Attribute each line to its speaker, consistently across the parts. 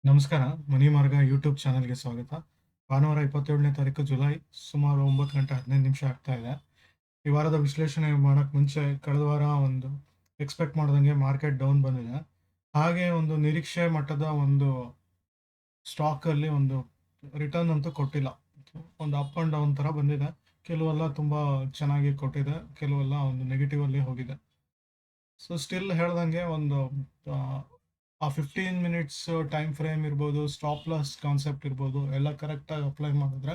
Speaker 1: ನಮಸ್ಕಾರ. ಮನಿ ಮಾರ್ಗ ಯೂಟ್ಯೂಬ್ ಚಾನಲ್‌ಗೆ ಸ್ವಾಗತ. ಭಾನುವಾರ 27ನೇ ತಾರೀಕು ಜುಲೈ ಸುಮಾರು 9:15 ಆಗ್ತಾ ಇದೆ. ಈ ವಾರದ ವಿಶ್ಲೇಷಣೆ ಮಾಡಕ್ ಮುಂಚೆ ಕಳೆದ ವಾರ ಒಂದು ಎಕ್ಸ್‌ಪೆಕ್ಟ್ ಮಾಡ್ದಂಗೆ ಮಾರ್ಕೆಟ್ ಡೌನ್ ಬಂದಿದೆ. ಹಾಗೆ ಒಂದು ನಿರೀಕ್ಷೆ ಮಟ್ಟದ ಒಂದು ಸ್ಟಾಕಲ್ಲಿ ಒಂದು ರಿಟರ್ನ್ ಅಂತೂ ಕೊಟ್ಟಿಲ್ಲ. ಒಂದು ಅಪ್ ಆಂಡ್ ಡೌನ್ ಥರ ಬಂದಿದೆ. ಕೆಲವೆಲ್ಲ ತುಂಬಾ ಚೆನ್ನಾಗಿ ಕೊಟ್ಟಿದೆ, ಕೆಲವೆಲ್ಲ ಒಂದು ನೆಗೆಟಿವ್ ಅಲ್ಲಿ ಹೋಗಿದೆ. ಸೊ ಸ್ಟಿಲ್ ಹೇಳ್ದಂಗೆ ಒಂದು ಆ 15 ಮಿನಿಟ್ಸ್ ಟೈಮ್ ಫ್ರೇಮ್ ಇರ್ಬೋದು, ಸ್ಟಾಪ್ ಲಾಸ್ ಕಾನ್ಸೆಪ್ಟ್ ಇರ್ಬೋದು, ಎಲ್ಲ ಕರೆಕ್ಟಾಗಿ ಅಪ್ಲೈ ಮಾಡಿದ್ರೆ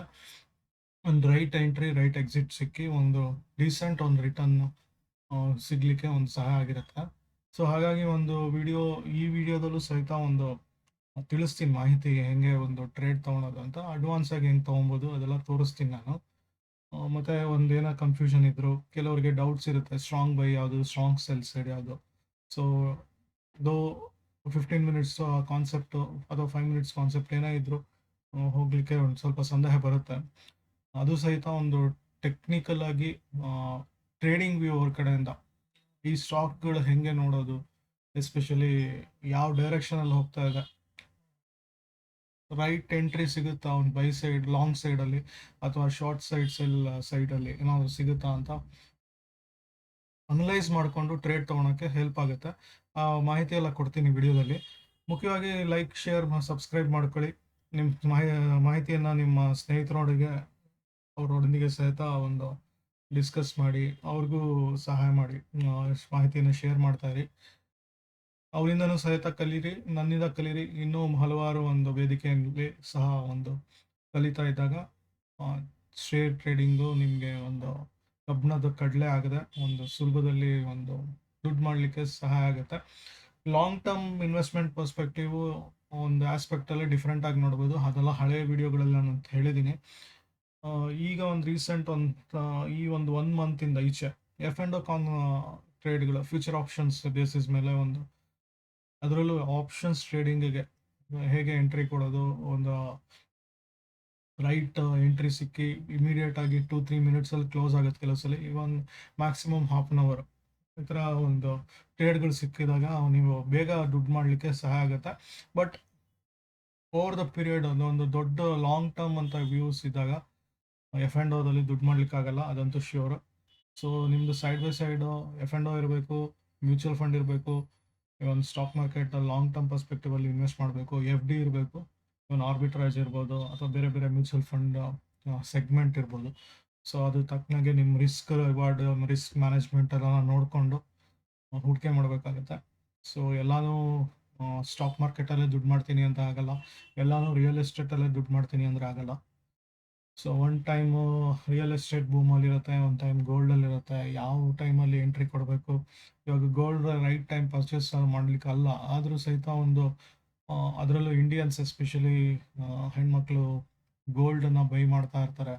Speaker 1: ಒಂದು ರೈಟ್ ಎಂಟ್ರಿ, ರೈಟ್ ಎಕ್ಸಿಟ್ ಸಿಕ್ಕಿ ಒಂದು ಡೀಸೆಂಟ್ ಒಂದು ರಿಟರ್ನ್ ಸಿಗಲಿಕ್ಕೆ ಒಂದು ಸಹಾಯ ಆಗಿರುತ್ತೆ. ಸೊ ಹಾಗಾಗಿ ಒಂದು ಈ ವಿಡಿಯೋದಲ್ಲೂ ಸಹಿತ ಒಂದು ತಿಳಿಸ್ತೀನಿ ಮಾಹಿತಿ, ಹೆಂಗೆ ಒಂದು ಟ್ರೇಡ್ ತೊಗೊಳೋದು ಅಂತ, ಅಡ್ವಾನ್ಸ್ ಆಗಿ ಹೆಂಗೆ ತೊಗೊಬೋದು ಅದೆಲ್ಲ ತೋರಿಸ್ತೀನಿ ನಾನು. ಮತ್ತೆ ಒಂದೇನೋ ಕನ್ಫ್ಯೂಷನ್ ಇದ್ರು, ಕೆಲವರಿಗೆ ಡೌಟ್ಸ್ ಇರುತ್ತೆ, ಸ್ಟ್ರಾಂಗ್ ಬೈ ಯಾವುದು, ಸ್ಟ್ರಾಂಗ್ ಸೆಲ್ ಸೈಡ್ ಯಾವುದು. ಸೊ ದೋ 15 ಮಿನಿಟ್ಸ್ ಕಾನ್ಸೆಪ್ಟು ಅಥವಾ 5 ಮಿನಿಟ್ಸ್ ಕಾನ್ಸೆಪ್ಟ್ ಏನೇ ಇದ್ರು ಹೋಗಲಿಕ್ಕೆ ಒಂದು ಸ್ವಲ್ಪ ಸಂದೇಹ ಬರುತ್ತೆ. ಅದು ಸಹಿತ ಒಂದು ಟೆಕ್ನಿಕಲ್ ಆಗಿ ಟ್ರೇಡಿಂಗ್ ವ್ಯೂ ಅವ್ರ ಕಡೆಯಿಂದ ಈ ಸ್ಟಾಕ್ಗಳು ಹೆಂಗೆ ನೋಡೋದು, ಎಸ್ಪೆಷಲಿ ಯಾವ ಡೈರೆಕ್ಷನಲ್ಲಿ ಹೋಗ್ತಾ ಇದೆ, ರೈಟ್ ಎಂಟ್ರಿ ಸಿಗುತ್ತಾ ಒಂದು ಬೈ ಸೈಡ್, ಲಾಂಗ್ ಸೈಡಲ್ಲಿ ಅಥವಾ ಶಾರ್ಟ್ ಸೈಡಲ್ಲಿ ಏನಾದರೂ ಸಿಗುತ್ತಾ ಅಂತ ಅನಲೈಸ್ ಮಾಡಿಕೊಂಡು ಟ್ರೇಡ್ ತೊಗೊಳಕ್ಕೆ ಹೆಲ್ಪ್ ಆಗುತ್ತೆ. ಆ ಮಾಹಿತಿ ಎಲ್ಲ ಕೊಡ್ತೀನಿ ವಿಡಿಯೋದಲ್ಲಿ. ಮುಖ್ಯವಾಗಿ ಲೈಕ್, ಶೇರ್, ಸಬ್ಸ್ಕ್ರೈಬ್ ಮಾಡ್ಕೊಳ್ಳಿ. ನಿಮ್ಮ ಮಾಹಿತಿಯನ್ನು ನಿಮ್ಮ ಸ್ನೇಹಿತರೊಂದಿಗೆ ಅವರೊಂದಿಗೆ ಸಹಿತ ಒಂದು ಡಿಸ್ಕಸ್ ಮಾಡಿ, ಅವ್ರಿಗೂ ಸಹಾಯ ಮಾಡಿ, ಮಾಹಿತಿಯನ್ನು ಶೇರ್ ಮಾಡ್ತಾ ಇರಿ. ಅವರಿಂದನೂ ಸಹಿತ ಕಲೀರಿ, ನನ್ನಿಂದ ಕಲೀರಿ. ಇನ್ನೂ ಹಲವಾರು ಒಂದು ವೇದಿಕೆಯಲ್ಲಿ ಸಹ ಒಂದು ಕಲಿತಾ ಇದ್ದಾಗ ಶೇರ್ ಟ್ರೇಡಿಂಗು ನಿಮಗೆ ಒಂದು ಕಬ್ಬಣದ ಕಡಲೆ ಆಗದೆ ಒಂದು ಸುಲಭದಲ್ಲಿ ಒಂದು ದುಡ್ಡು ಮಾಡಲಿಕ್ಕೆ ಸಹಾಯ ಆಗುತ್ತೆ. ಲಾಂಗ್ ಟರ್ಮ್ ಇನ್ವೆಸ್ಟ್ಮೆಂಟ್ ಪರ್ಸ್ಪೆಕ್ಟಿವ್ ಒಂದು ಆಸ್ಪೆಕ್ಟಲ್ಲಿ ಡಿಫ್ರೆಂಟ್ ಆಗಿ ನೋಡ್ಬೋದು. ಅದೆಲ್ಲ ಹಳೆಯ ವಿಡಿಯೋಗಳಲ್ಲಿ ನಾನು ಹೇಳಿದ್ದೀನಿ. ಈಗ ಒಂದು ರೀಸೆಂಟ್ ಈ ಒಂದು 1 ಮಂತಿಂದ ಈಚೆ ಎಫ್ ಆ್ಯಂಡ್ ಟ್ರೇಡ್ಗಳು, ಫ್ಯೂಚರ್ ಆಪ್ಷನ್ಸ್ ಬೇಸಿಸ್ ಮೇಲೆ ಒಂದು, ಅದರಲ್ಲೂ ಆಪ್ಷನ್ಸ್ ಟ್ರೇಡಿಂಗಿಗೆ ಹೇಗೆ ಎಂಟ್ರಿ ಕೊಡೋದು, ಒಂದು ರೈಟ್ ಎಂಟ್ರಿ ಸಿಕ್ಕಿ ಇಮಿಡಿಯೇಟ್ ಆಗಿ 2-3 ಮಿನಿಟ್ಸಲ್ಲಿ ಕ್ಲೋಸ್ ಆಗುತ್ತೆ ಕೆಲವು ಸಲ, ಇವನ್ ಮ್ಯಾಕ್ಸಿಮಮ್ ಹಾಫ್ ಆನ್ ಅವರ್, ಈ ಥರ ಒಂದು ಟ್ರೇಡ್ಗಳು ಸಿಕ್ಕಿದಾಗ ನೀವು ಬೇಗ ದುಡ್ಡು ಮಾಡಲಿಕ್ಕೆ ಸಹಾಯ ಆಗುತ್ತೆ. ಬಟ್ ಓವರ್ ದ ಪೀರಿಯಡ್ ಒಂದು ದೊಡ್ಡ ಲಾಂಗ್ ಟರ್ಮ್ ಅಂತ ವ್ಯೂಸ್ ಇದ್ದಾಗ ಎಫ್ ಆ್ಯಂಡ್ ಓದಲ್ಲಿ ದುಡ್ಡು ಮಾಡಲಿಕ್ಕಾಗಲ್ಲ, ಅದಂತೂ ಶ್ಯೂರ್. ಸೊ ನಿಮ್ಮದು side by side F and O ಇರಬೇಕು, ಮ್ಯೂಚುವಲ್ ಫಂಡ್ ಇರಬೇಕು, ಒಂದು ಸ್ಟಾಕ್ ಮಾರ್ಕೆಟ್ ಲಾಂಗ್ ಟರ್ಮ್ ಪರ್ಸ್ಪೆಕ್ಟಿವಲ್ಲಿ ಇನ್ವೆಸ್ಟ್ ಮಾಡಬೇಕು, ಎಫ್ ಡಿ ಇರಬೇಕು, ಒಂದು ಆರ್ಬಿಟ್ರೇಜ್ ಇರ್ಬೋದು, ಅಥವಾ ಬೇರೆ ಬೇರೆ ಮ್ಯೂಚುವಲ್ ಫಂಡ್ ಸೆಗ್ಮೆಂಟ್ ಇರ್ಬೋದು. ಸೊ ಅದು ತಕ್ಕನಾಗೆ ನಿಮ್ಮ ರಿವಾರ್ಡ್, ರಿಸ್ಕ್ ಮ್ಯಾನೇಜ್ಮೆಂಟ್ ಎಲ್ಲ ನೋಡಿಕೊಂಡು ಹೂಡಿಕೆ ಮಾಡಬೇಕಾಗುತ್ತೆ. ಸೊ ಎಲ್ಲನೂ ಸ್ಟಾಕ್ ಮಾರ್ಕೆಟಲ್ಲೇ ದುಡ್ಡು ಮಾಡ್ತೀನಿ ಅಂತ ಆಗಲ್ಲ, ಎಲ್ಲನೂ ರಿಯಲ್ ಎಸ್ಟೇಟಲ್ಲೇ ದುಡ್ಡು ಮಾಡ್ತೀನಿ ಅಂದರೆ ಆಗಲ್ಲ. ಸೊ ಒಂದು ಟೈಮು ರಿಯಲ್ ಎಸ್ಟೇಟ್ ಬೂಮಲ್ಲಿರುತ್ತೆ, ಒಂದು ಟೈಮ್ ಗೋಲ್ಡಲ್ಲಿರುತ್ತೆ. ಯಾವ ಟೈಮಲ್ಲಿ ಎಂಟ್ರಿ ಕೊಡಬೇಕು, ಇವಾಗ ಗೋಲ್ಡ್ ರೈಟ್ ಟೈಮ್ ಪರ್ಚೇಸ್ ಮಾಡಲಿಕ್ಕೆ ಅಲ್ಲ, ಆದರೂ ಸಹಿತ ಒಂದು ಅದರಲ್ಲೂ ಇಂಡಿಯನ್ಸ್ ಎಸ್ಪೆಷಲಿ ಹೆಣ್ಮಕ್ಳು ಗೋಲ್ಡನ್ನು ಬೈ ಮಾಡ್ತಾ ಇರ್ತಾರೆ,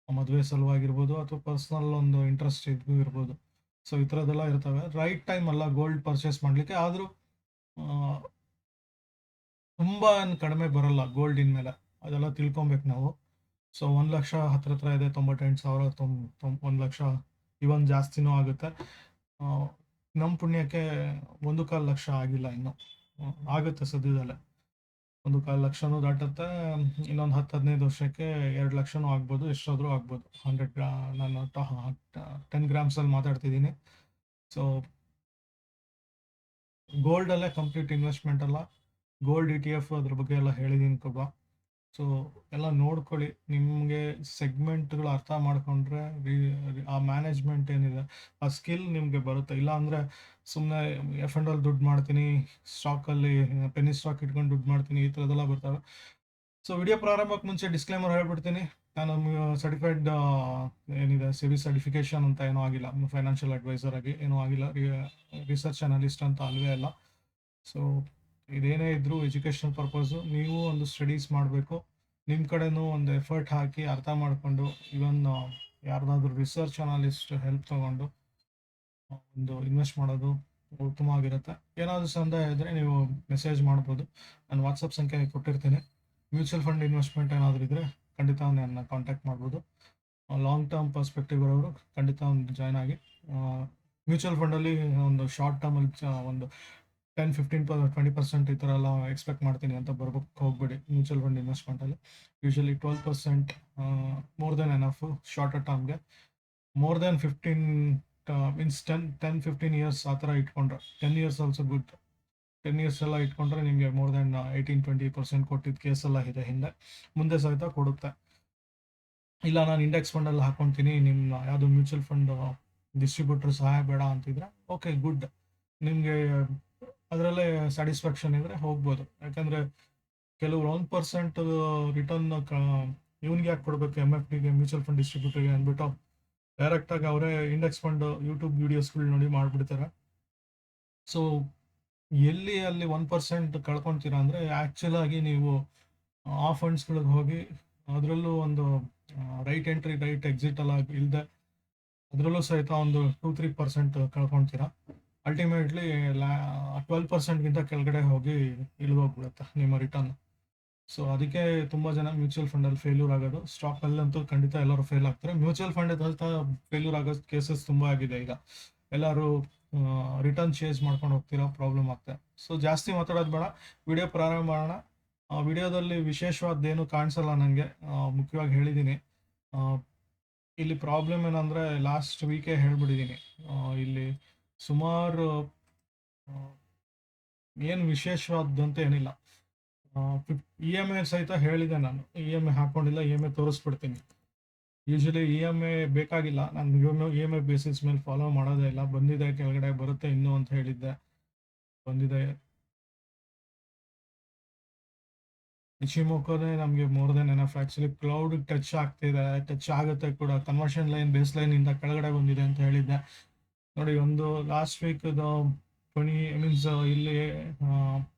Speaker 1: ಮದುವೆ ಸಲುವಾಗಿರ್ಬೋದು ಅಥವಾ ಪರ್ಸ್ನಲ್ ಒಂದು ಇಂಟ್ರೆಸ್ಟ್ ಇರ್ಬೋದು. ಸೊ ಈ ಥರದ್ದೆಲ್ಲ ಇರ್ತವೆ. ರೈಟ್ ಟೈಮ್ ಅಲ್ಲ ಗೋಲ್ಡ್ ಪರ್ಚೇಸ್ ಮಾಡಲಿಕ್ಕೆ, ಆದರೂ ತುಂಬ ಕಡಿಮೆ ಬರಲ್ಲ ಗೋಲ್ಡ್ ಇನ್ಮೇಲೆ, ಅದೆಲ್ಲ ತಿಳ್ಕೊಬೇಕು ನಾವು. ಸೊ 1 ಲಕ್ಷ ಹತ್ರ ಇದೆ, 98,000, 1 ಲಕ್ಷ, ಇವನ್ ಜಾಸ್ತಿನೂ ಆಗುತ್ತೆ. ನಮ್ಮ ಪುಣ್ಯಕ್ಕೆ 1.25 ಲಕ್ಷ ಆಗಿಲ್ಲ ಇನ್ನೂ, ಆಗುತ್ತೆ ಸದ್ಯದಲ್ಲೇ. 1.25 ಲಕ್ಷನೂ ದಾಟುತ್ತೆ. ಇನ್ನೊಂದು 10-15 ವರ್ಷಕ್ಕೆ 2 ಲಕ್ಷನೂ ಆಗ್ಬೋದು, ಎಷ್ಟಾದರೂ ಆಗ್ಬೋದು. 100 ನಾನು 10 ಗ್ರಾಮ್ಸಲ್ಲಿ ಮಾತಾಡ್ತಿದ್ದೀನಿ. ಸೊ ಗೋಲ್ಡಲ್ಲೇ ಕಂಪ್ಲೀಟ್ ಇನ್ವೆಸ್ಟ್ಮೆಂಟ್ ಅಲ್ಲ, ಗೋಲ್ಡ್ ETF ಅದ್ರ ಬಗ್ಗೆ ಎಲ್ಲ ಹೇಳಿದ್ದೀನಿ ಕೂಡ. ಸೊ ಎಲ್ಲ ನೋಡ್ಕೊಳ್ಳಿ, ನಿಮಗೆ ಸೆಗ್ಮೆಂಟ್ಗಳು ಅರ್ಥ ಮಾಡಿಕೊಂಡ್ರೆ ಆ ಮ್ಯಾನೇಜ್ಮೆಂಟ್ ಏನಿದೆ, ಆ ಸ್ಕಿಲ್ ನಿಮಗೆ ಬರುತ್ತೆ. ಇಲ್ಲ ಅಂದರೆ ಸುಮ್ಮನೆ ಎಫ್ ಆ್ಯಂಡ್ ಅಲ್ಲಿ ದುಡ್ಡು ಮಾಡ್ತೀನಿ, ಸ್ಟಾಕಲ್ಲಿ ಪೆನ್ನಿ ಸ್ಟಾಕ್ ಇಟ್ಕೊಂಡು ದುಡ್ಡು ಮಾಡ್ತೀನಿ, ಈ ಥರದ್ದೆಲ್ಲ ಬರ್ತವೆ. ಸೊ ವಿಡಿಯೋ ಪ್ರಾರಂಭಕ್ಕೆ ಮುಂಚೆ ಡಿಸ್ಕ್ಲೇಮರ್ ಹೇಳ್ಬಿಡ್ತೀನಿ, ನಾನು ಸರ್ಟಿಫೈಡ್ ಏನಿದೆ ಸಿವಿ ಸರ್ಟಿಫಿಕೇಷನ್ ಅಂತ ಏನೂ ಆಗಿಲ್ಲ, ಫೈನಾನ್ಷಿಯಲ್ ಅಡ್ವೈಸರ್ ಆಗಿ ಏನೂ ಆಗಿಲ್ಲ, ರಿಸರ್ಚ್ ಅನಲಿಸ್ಟ್ ಅಂತ ಅಲ್ವೇ ಅಲ್ಲ. ಸೊ ಇದೇನೇ ಇದ್ದರೂ ಎಜುಕೇಷನಲ್ ಪರ್ಪಸ್ಸು, ನೀವು ಒಂದು ಸ್ಟಡೀಸ್ ಮಾಡಬೇಕು, ನಿಮ್ಮ ಕಡೆನೂ ಒಂದು ಎಫರ್ಟ್ ಹಾಕಿ ಅರ್ಥ ಮಾಡಿಕೊಂಡು, ಇವನ್ ಯಾರ್ದಾದ್ರೂ ರಿಸರ್ಚ್ ಅನಾಲಿಸ್ಟ್ ಹೆಲ್ಪ್ ತೊಗೊಂಡು ಒಂದು ಇನ್ವೆಸ್ಟ್ ಮಾಡೋದು ಉತ್ತಮವಾಗಿರುತ್ತೆ. ಏನಾದರೂ ಸಂದೇಹ ಇದ್ದರೆ ನೀವು ಮೆಸೇಜ್ ಮಾಡ್ಬೋದು, ನಾನು ವಾಟ್ಸಪ್ ಸಂಖ್ಯೆ ಕೊಟ್ಟಿರ್ತೀನಿ. ಮ್ಯೂಚುವಲ್ ಫಂಡ್ ಇನ್ವೆಸ್ಟ್ಮೆಂಟ್ ಏನಾದರೂ ಇದ್ದರೆ ಖಂಡಿತ ನನ್ನ ಕಾಂಟ್ಯಾಕ್ಟ್ ಮಾಡ್ಬೋದು. ಲಾಂಗ್ ಟರ್ಮ್ ಪರ್ಸ್ಪೆಕ್ಟಿವ್ ಇರೋರು ಖಂಡಿತ ಒಂದು ಜಾಯ್ನ್ ಆಗಿ. ಮ್ಯೂಚುವಲ್ ಫಂಡಲ್ಲಿ ಒಂದು ಶಾರ್ಟ್ ಟರ್ಮಲ್ಲಿ ಒಂದು 10-15 20% ಈ ಥರ ಎಲ್ಲ ಎಕ್ಸ್ಪೆಕ್ಟ್ ಮಾಡ್ತೀನಿ ಅಂತ ಬರ್ಬೇಕು ಹೋಗ್ಬೇಡಿ ಮ್ಯೂಚುವಲ್ ಫಂಡ್ ಇನ್ವೆಸ್ಟ್ಮೆಂಟಲ್ಲಿ. Usually 12% more than enough shorter ಟರ್ಮ್ಗೆ. ಮೋರ್ ದೆನ್ 15 ಮೀನ್ಸ್ 10-15 ಇಯರ್ಸ್ ಆ ಥರ ಇಟ್ಕೊಂಡ್ರೆ 10 ಇಯರ್ಸ್ ಆಲ್ಸೋ ಗುಡ್. 10 ಇಯರ್ಸ್ ಎಲ್ಲ ಇಟ್ಕೊಂಡ್ರೆ ನಿಮಗೆ ಮೋರ್ ದೆನ್ 18-20% ಕೊಟ್ಟಿದ್ದ ಕೇಸೆಲ್ಲ ಇದೆ ಹಿಂದೆ, ಮುಂದೆ ಸಹಿತ ಕೊಡುತ್ತೆ. ಇಲ್ಲ ನಾನು ಇಂಡೆಕ್ಸ್ ಫಂಡಲ್ಲಿ ಹಾಕೊತೀನಿ, ನಿಮ್ಮ ಯಾವುದು ಮ್ಯೂಚುವಲ್ ಫಂಡ್ ಡಿಸ್ಟ್ರಿಬ್ಯೂಟರ್ ಸಹಾಯ ಬೇಡ ಅಂತಿದ್ರೆ ಓಕೆ ಗುಡ್, ನಿಮಗೆ ಅದರಲ್ಲೇ ಸ್ಯಾಟಿಸ್ಫ್ಯಾಕ್ಷನ್ ಇದ್ದರೆ ಹೋಗ್ಬೋದು. ಯಾಕಂದರೆ ಕೆಲವರು 1% ರಿಟರ್ನ್ ಇವ್ನಿಗೆ ಯಾಕೆ ಕೊಡಬೇಕು MFDಗೆ ಮ್ಯೂಚುವಲ್ ಫಂಡ್ ಡಿಸ್ಟ್ರಿಬ್ಯೂಟರ್ಗೆ ಅಂದ್ಬಿಟ್ಟು ಡೈರೆಕ್ಟಾಗಿ ಅವರೇ ಇಂಡೆಕ್ಸ್ ಫಂಡ್ ಯೂಟ್ಯೂಬ್ ವೀಡಿಯೋಸ್ಗಳು ನೋಡಿ ಮಾಡಿಬಿಡ್ತಾರೆ. ಸೊ ಎಲ್ಲಿ ಅಲ್ಲಿ 1% ಕಳ್ಕೊತೀರಾ ಅಂದರೆ ಆ್ಯಕ್ಚುಲ್ ಆಗಿ ನೀವು ಆ ಫಂಡ್ಸ್ಗಳಿಗೆ ಹೋಗಿ ಅದರಲ್ಲೂ ಒಂದು ರೈಟ್ ಎಂಟ್ರಿ ರೈಟ್ ಎಕ್ಸಿಟ್ ಎಲ್ಲ ಇಲ್ಲದೆ ಅದರಲ್ಲೂ ಸಹಿತ ಒಂದು 2-3% ಕಳ್ಕೊತೀರಾ. ಅಲ್ಟಿಮೇಟ್ಲಿ 12%ಗಿಂತ ಕೆಳಗಡೆ ಹೋಗಿ ಇಳಿದೋಗ್ಬಿಡುತ್ತೆ ನಿಮ್ಮ ರಿಟರ್ನ್. ಸೊ ಅದಕ್ಕೆ ತುಂಬ ಜನ ಮ್ಯೂಚುವಲ್ ಫಂಡಲ್ಲಿ ಫೇಲ್ಯೂರ್ ಆಗೋದು. ಸ್ಟಾಕಲ್ಲಂತೂ ಖಂಡಿತ ಎಲ್ಲರೂ ಫೇಲ್ ಆಗ್ತಾರೆ. ಮ್ಯೂಚುವಲ್ ಫಂಡ್ ಫೇಲ್ಯೂರ್ ಆಗೋ ಕೇಸಸ್ ತುಂಬ ಆಗಿದೆ. ಈಗ ಎಲ್ಲರೂ ರಿಟರ್ನ್ ಚೇಂಜ್ ಮಾಡ್ಕೊಂಡು ಹೋಗ್ತಿರೋ ಪ್ರಾಬ್ಲಮ್ ಆಗ್ತದೆ. ಸೊ ಜಾಸ್ತಿ ಮಾತಾಡೋದು ಬೇಡ, ವಿಡಿಯೋ ಪ್ರಾರಂಭ ಮಾಡೋಣ. ವಿಡಿಯೋದಲ್ಲಿ ವಿಶೇಷವಾದ್ದೇನು ಕಾಣಿಸಲ್ಲ ನನಗೆ, ಮುಖ್ಯವಾಗಿ ಹೇಳಿದ್ದೀನಿ. ಇಲ್ಲಿ ಪ್ರಾಬ್ಲಮ್ ಏನಂದರೆ ಲಾಸ್ಟ್ ವೀಕೇ ಹೇಳ್ಬಿಟ್ಟಿದ್ದೀನಿ, ಇಲ್ಲಿ ಸುಮಾರು ಏನು ವಿಶೇಷವಾದಂತ ಏನಿಲ್ಲ. EMI ಸಹಿತ ಹೇಳಿದೆ ನಾನು, EMI ಹಾಕ್ಕೊಂಡಿಲ್ಲ, EMI ತೋರಿಸ್ಬಿಡ್ತೀನಿ. ಯೂಶಲಿ EMI ಬೇಕಾಗಿಲ್ಲ, ನಾನು EMI ಬೇಸಿಸ್ ಮೇಲೆ ಫಾಲೋ ಮಾಡೋದೇ ಇಲ್ಲ. ಬಂದಿದೆ ಕೆಳಗಡೆ ಬರುತ್ತೆ ಇನ್ನೂ ಅಂತ ಹೇಳಿದ್ದೆ, ಬಂದಿದೆ. ಇಚಿಮೋಕೋನೇ ನಮಗೆ more than enough. Actually cloud touch ಆಗ್ತಿದೆ, ಟಚ್ ಆಗುತ್ತೆ ಕೂಡ. ಕನ್ವರ್ಷನ್ ಲೈನ್ ಬೇಸ್ ಲೈನಿಂದ ಕೆಳಗಡೆ ಬಂದಿದೆ ಅಂತ ಹೇಳಿದ್ದೆ. ನೋಡಿ, ಒಂದು ಲಾಸ್ಟ್ ವೀಕ್ದು 20 ಮೀನ್ಸ್ ಇಲ್ಲಿ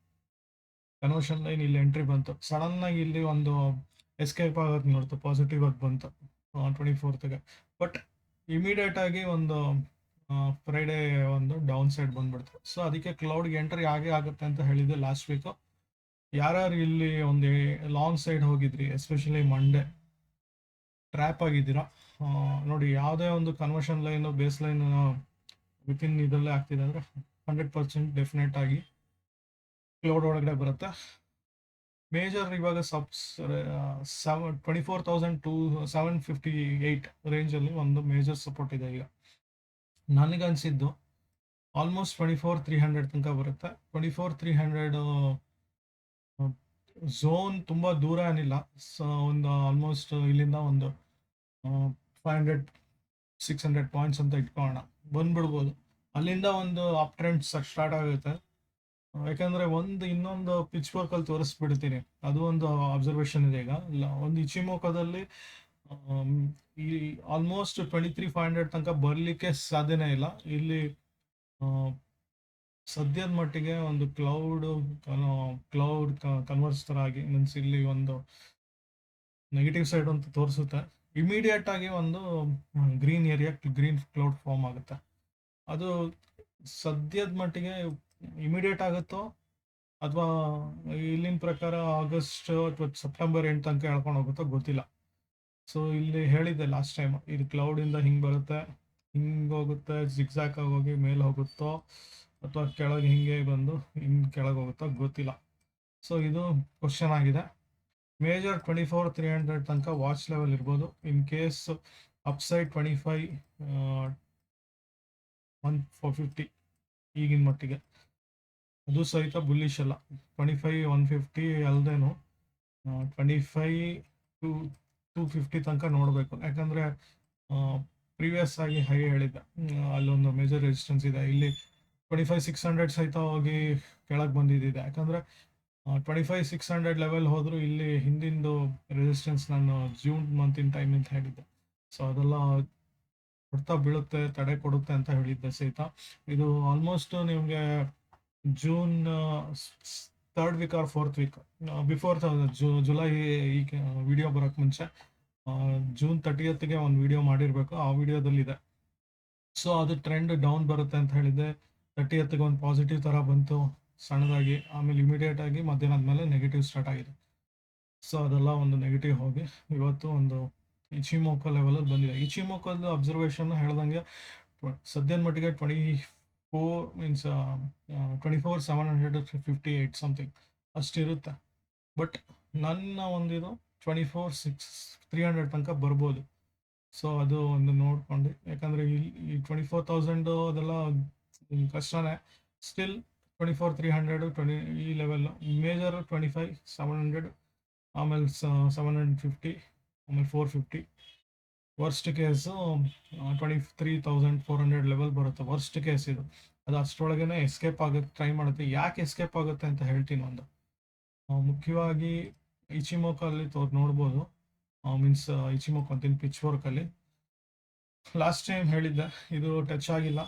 Speaker 1: ಕನ್ವರ್ಷನ್ ಲೈನ್ ಇಲ್ಲಿ ಎಂಟ್ರಿ ಬಂತು. ಸಡನ್ನಾಗಿ ಇಲ್ಲಿ ಒಂದು ಎಸ್ಕೇಪ್ ಆಗೋದು ನೋಡ್ತು, ಪಾಸಿಟಿವ್ ಆಗಿ ಬಂತು 24ಗೆ. ಬಟ್ ಇಮಿಡಿಯೇಟ್ ಆಗಿ ಒಂದು ಫ್ರೈಡೇ ಒಂದು ಡೌನ್ ಸೈಡ್ ಬಂದ್ಬಿಡ್ತು. ಸೊ ಅದಕ್ಕೆ ಕ್ಲೌಡ್ಗೆ ಎಂಟ್ರಿ ಆಗೇ ಆಗುತ್ತೆ ಅಂತ ಹೇಳಿದ್ದೆ ಲಾಸ್ಟ್ ವೀಕು. ಯಾರ್ಯಾರು ಇಲ್ಲಿ ಒಂದು ಲಾಂಗ್ ಸೈಡ್ ಹೋಗಿದ್ರಿ, ಎಸ್ಪೆಷಲಿ ಮಂಡೇ ಟ್ರ್ಯಾಪ್ ಆಗಿದ್ದೀರಾ, ನೋಡಿ ಯಾವುದೇ ಒಂದು conversion line base line within ಇದರಲ್ಲೇ ಆಗ್ತಿದೆ ಅಂದರೆ 100% ಡೆಫಿನೆಟ್ ಆಗಿ ಕ್ಲೌಡ್ ಒಳಗಡೆ ಬರುತ್ತೆ. ಮೇಜರ್ ಇವಾಗ 24,758 ರೇಂಜಲ್ಲಿ ಒಂದು ಮೇಜರ್ ಸಪೋರ್ಟ್ ಇದೆ. ಈಗ ನನಗನ್ಸಿದ್ದು ಆಲ್ಮೋಸ್ಟ್ 24,300 ತನಕ ಬರುತ್ತೆ. 24,300 ಝೋನ್ ತುಂಬ ದೂರ ಏನಿಲ್ಲ. ಸೊ ಒಂದು ಆಲ್ಮೋಸ್ಟ್ ಇಲ್ಲಿಂದ ಒಂದು 500-600 ಪಾಯಿಂಟ್ಸ್ ಅಂತ ಇಟ್ಕೊಳ್ಳೋಣ, ಬಂದ್ಬಿಡ್ಬೋದು. ಅಲ್ಲಿಂದ ಒಂದು ಅಪ್ ಟ್ರೆಂಡ್ ಸ್ಟಾರ್ಟ್ ಆಗುತ್ತೆ. ಯಾಕಂದರೆ ಇನ್ನೊಂದು ಪಿಚ್ ವರ್ಕಲ್ಲಿ ತೋರಿಸ್ಬಿಡ್ತೀನಿ, ಅದು ಒಂದು ಅಬ್ಸರ್ವೇಷನ್ ಇದೆ. ಈಗ ಒಂದು ಇಚಿಮೋಕದಲ್ಲಿ ಈ ಆಲ್ಮೋಸ್ಟ್ 23,500 ತನಕ ಬರಲಿಕ್ಕೆ ಸಾಧ್ಯನೇ ಇಲ್ಲ. ಇಲ್ಲಿ ಸದ್ಯದ ಮಟ್ಟಿಗೆ ಒಂದು ಕ್ಲೌಡ್ ಕನ್ವರ್ಸ್ ಥರ ಆಗಿ ಮೀನ್ಸ್ ಇಲ್ಲಿ ಒಂದು ನೆಗೆಟಿವ್ ಸೈಡ್ ಅಂತ ತೋರಿಸುತ್ತೆ. ಇಮಿಡಿಯೇಟ್ ಆಗಿ ಒಂದು green area, green cloud form ಆಗುತ್ತೆ. ಅದು ಸದ್ಯದ ಮಟ್ಟಿಗೆ ಇಮಿಡಿಯೇಟ್ ಆಗುತ್ತೋ ಅಥವಾ ಇಲ್ಲಿನ ಪ್ರಕಾರ ಆಗಸ್ಟ್ ಅಥವಾ ಸೆಪ್ಟೆಂಬರ್ ಎಂಡ್ ತನಕ ಹೇಳ್ಕೊಂಡು ಹೋಗುತ್ತೋ ಗೊತ್ತಿಲ್ಲ. ಸೊ ಇಲ್ಲಿ ಹೇಳಿದ್ದೆ ಲಾಸ್ಟ್ ಟೈಮ್, ಇದು ಕ್ಲೌಡಿಂದ ಹಿಂಗೆ ಬರುತ್ತೆ, ಹಿಂಗೆ ಹೋಗುತ್ತೆ, ಜಿಗ್ಜಾಕ್ ಆಗೋಗಿ ಮೇಲೆ ಹೋಗುತ್ತೋ ಅಥವಾ ಕೆಳಗೆ ಹಿಂಗೆ ಬಂದು ಹಿಂಗೆ ಕೆಳಗೆ ಹೋಗುತ್ತೋ ಗೊತ್ತಿಲ್ಲ. ಸೊ ಇದು ಕ್ವಶನ್ ಆಗಿದೆ. ಮೇಜರ್ 24,300 ತನಕ ವಾಚ್ ಲೆವೆಲ್ ಇರ್ಬೋದು. ಇನ್ ಕೇಸ್ ಅಪ್ಸೈಡ್ 25,150 ಈಗಿನ ಮಟ್ಟಿಗೆ, ಅದು ಸಹಿತ ಬುಲ್ಲಿಶ್ ಅಲ್ಲ. 25,150 ಅಲ್ಲದೇನು 25,250 ತನಕ ನೋಡಬೇಕು. ಯಾಕಂದರೆ ಪ್ರೀವಿಯಸ್ ಆಗಿ ಹೈ ಹೇಳಿದ್ದೆ, ಅಲ್ಲೊಂದು ಮೇಜರ್ ರೆಸಿಸ್ಟೆನ್ಸ್ ಇದೆ. ಇಲ್ಲಿ 25,600 ಸಹಿತ ಹೋಗಿ ಕೆಳಗೆ ಬಂದಿದ್ದಿದೆ. ಯಾಕಂದರೆ 25,600 ಲೆವೆಲ್ ಹೋದರೂ ಇಲ್ಲಿ ಹಿಂದಿಂದು ರೆಸಿಸ್ಟೆನ್ಸ್ ನಾನು ಜೂನ್ ಮಂತಿನ ಟೈಮ್ ಅಂತ ಹೇಳಿದ್ದೆ. ಸೊ ಅದೆಲ್ಲ ಹೊಡ್ತಾ ಬೀಳುತ್ತೆ, ತಡೆ ಕೊಡುತ್ತೆ ಅಂತ ಹೇಳಿದ್ದೆ ಸಹಿತ. ಇದು ಆಲ್ಮೋಸ್ಟ್ ನಿಮಗೆ June 3rd week or 4th week before July ಈ ವಿಡಿಯೋ ಬರೋಕ್ಕೆ ಮುಂಚೆ ಜೂನ್ 30ಗೆ ಒಂದು ವಿಡಿಯೋ ಮಾಡಿರಬೇಕು, ಆ ವಿಡಿಯೋದಲ್ಲಿದೆ. ಸೊ ಅದು ಟ್ರೆಂಡ್ ಡೌನ್ ಬರುತ್ತೆ ಅಂತ ಹೇಳಿದ್ದೆ. 30ಗೆ ಒಂದು ಪಾಸಿಟಿವ್ ಥರ ಬಂತು ಸಣ್ಣದಾಗಿ, ಆಮೇಲೆ ಇಮಿಡಿಯೇಟ್ ಆಗಿ ಮಧ್ಯಾಹ್ನದ ಮೇಲೆ ನೆಗೆಟಿವ್ ಸ್ಟಾರ್ಟ್ ಆಗಿದೆ. ಸೊ ಅದೆಲ್ಲ ಒಂದು ನೆಗೆಟಿವ್ ಹೋಗಿ ಇವತ್ತು ಒಂದು ಇಚಿಮೋಕೋ ಲೆವೆಲಲ್ಲಿ ಬಂದಿದೆ. ಇಚಿಮೋಕೋದು ಅಬ್ಸರ್ವೇಷನ್ ಹೇಳ್ದಂಗೆ ಸದ್ಯದ ಮಟ್ಟಿಗೆ ಮೀನ್ಸ್ 24,758 ಸಮಥಿಂಗ್ ಅಷ್ಟಿರುತ್ತೆ. ಬಟ್ ನನ್ನ ಒಂದಿದು 24,300 ತನಕ ಬರ್ಬೋದು. ಸೊ ಅದು ಒಂದು ನೋಡ್ಕೊಂಡು, ಯಾಕಂದರೆ ಈ 24,000 ಅದೆಲ್ಲ ಕಷ್ಟನೇ. ಸ್ಟಿಲ್ 24,300 ಈ ಲೆವೆಲ್ಲು ಮೇಜರ್ 25,700, ಆಮೇಲೆ 750, ಆಮೇಲೆ 450. ವರ್ಸ್ಟ್ ಕೇಸು 23,400 ಲೆವೆಲ್ ಬರುತ್ತೆ. ವರ್ಸ್ಟ್ ಕೇಸ್ ಇದು. ಅದು ಅಷ್ಟರೊಳಗೇ ಎಸ್ಕೇಪ್ ಆಗುತ್ತೆ, ಟ್ರೈ ಮಾಡುತ್ತೆ. ಯಾಕೆ ಎಸ್ಕೇಪ್ ಆಗುತ್ತೆ ಅಂತ ಹೇಳ್ತೀನಿ. ಒಂದು ಮುಖ್ಯವಾಗಿ ಇಚಿಮೋಕಲ್ಲಿ ನೋಡ್ಬೋದು. ಮೀನ್ಸ್ ಇಚಿಮೋಕ್ ಅಂತೀನಿ, ಪಿಚ್ ವರ್ಕಲ್ಲಿ ಲಾಸ್ಟ್ ಟೈಮ್ ಹೇಳಿದ್ದೆ, ಇದು ಟಚ್ ಆಗಿಲ್ಲ,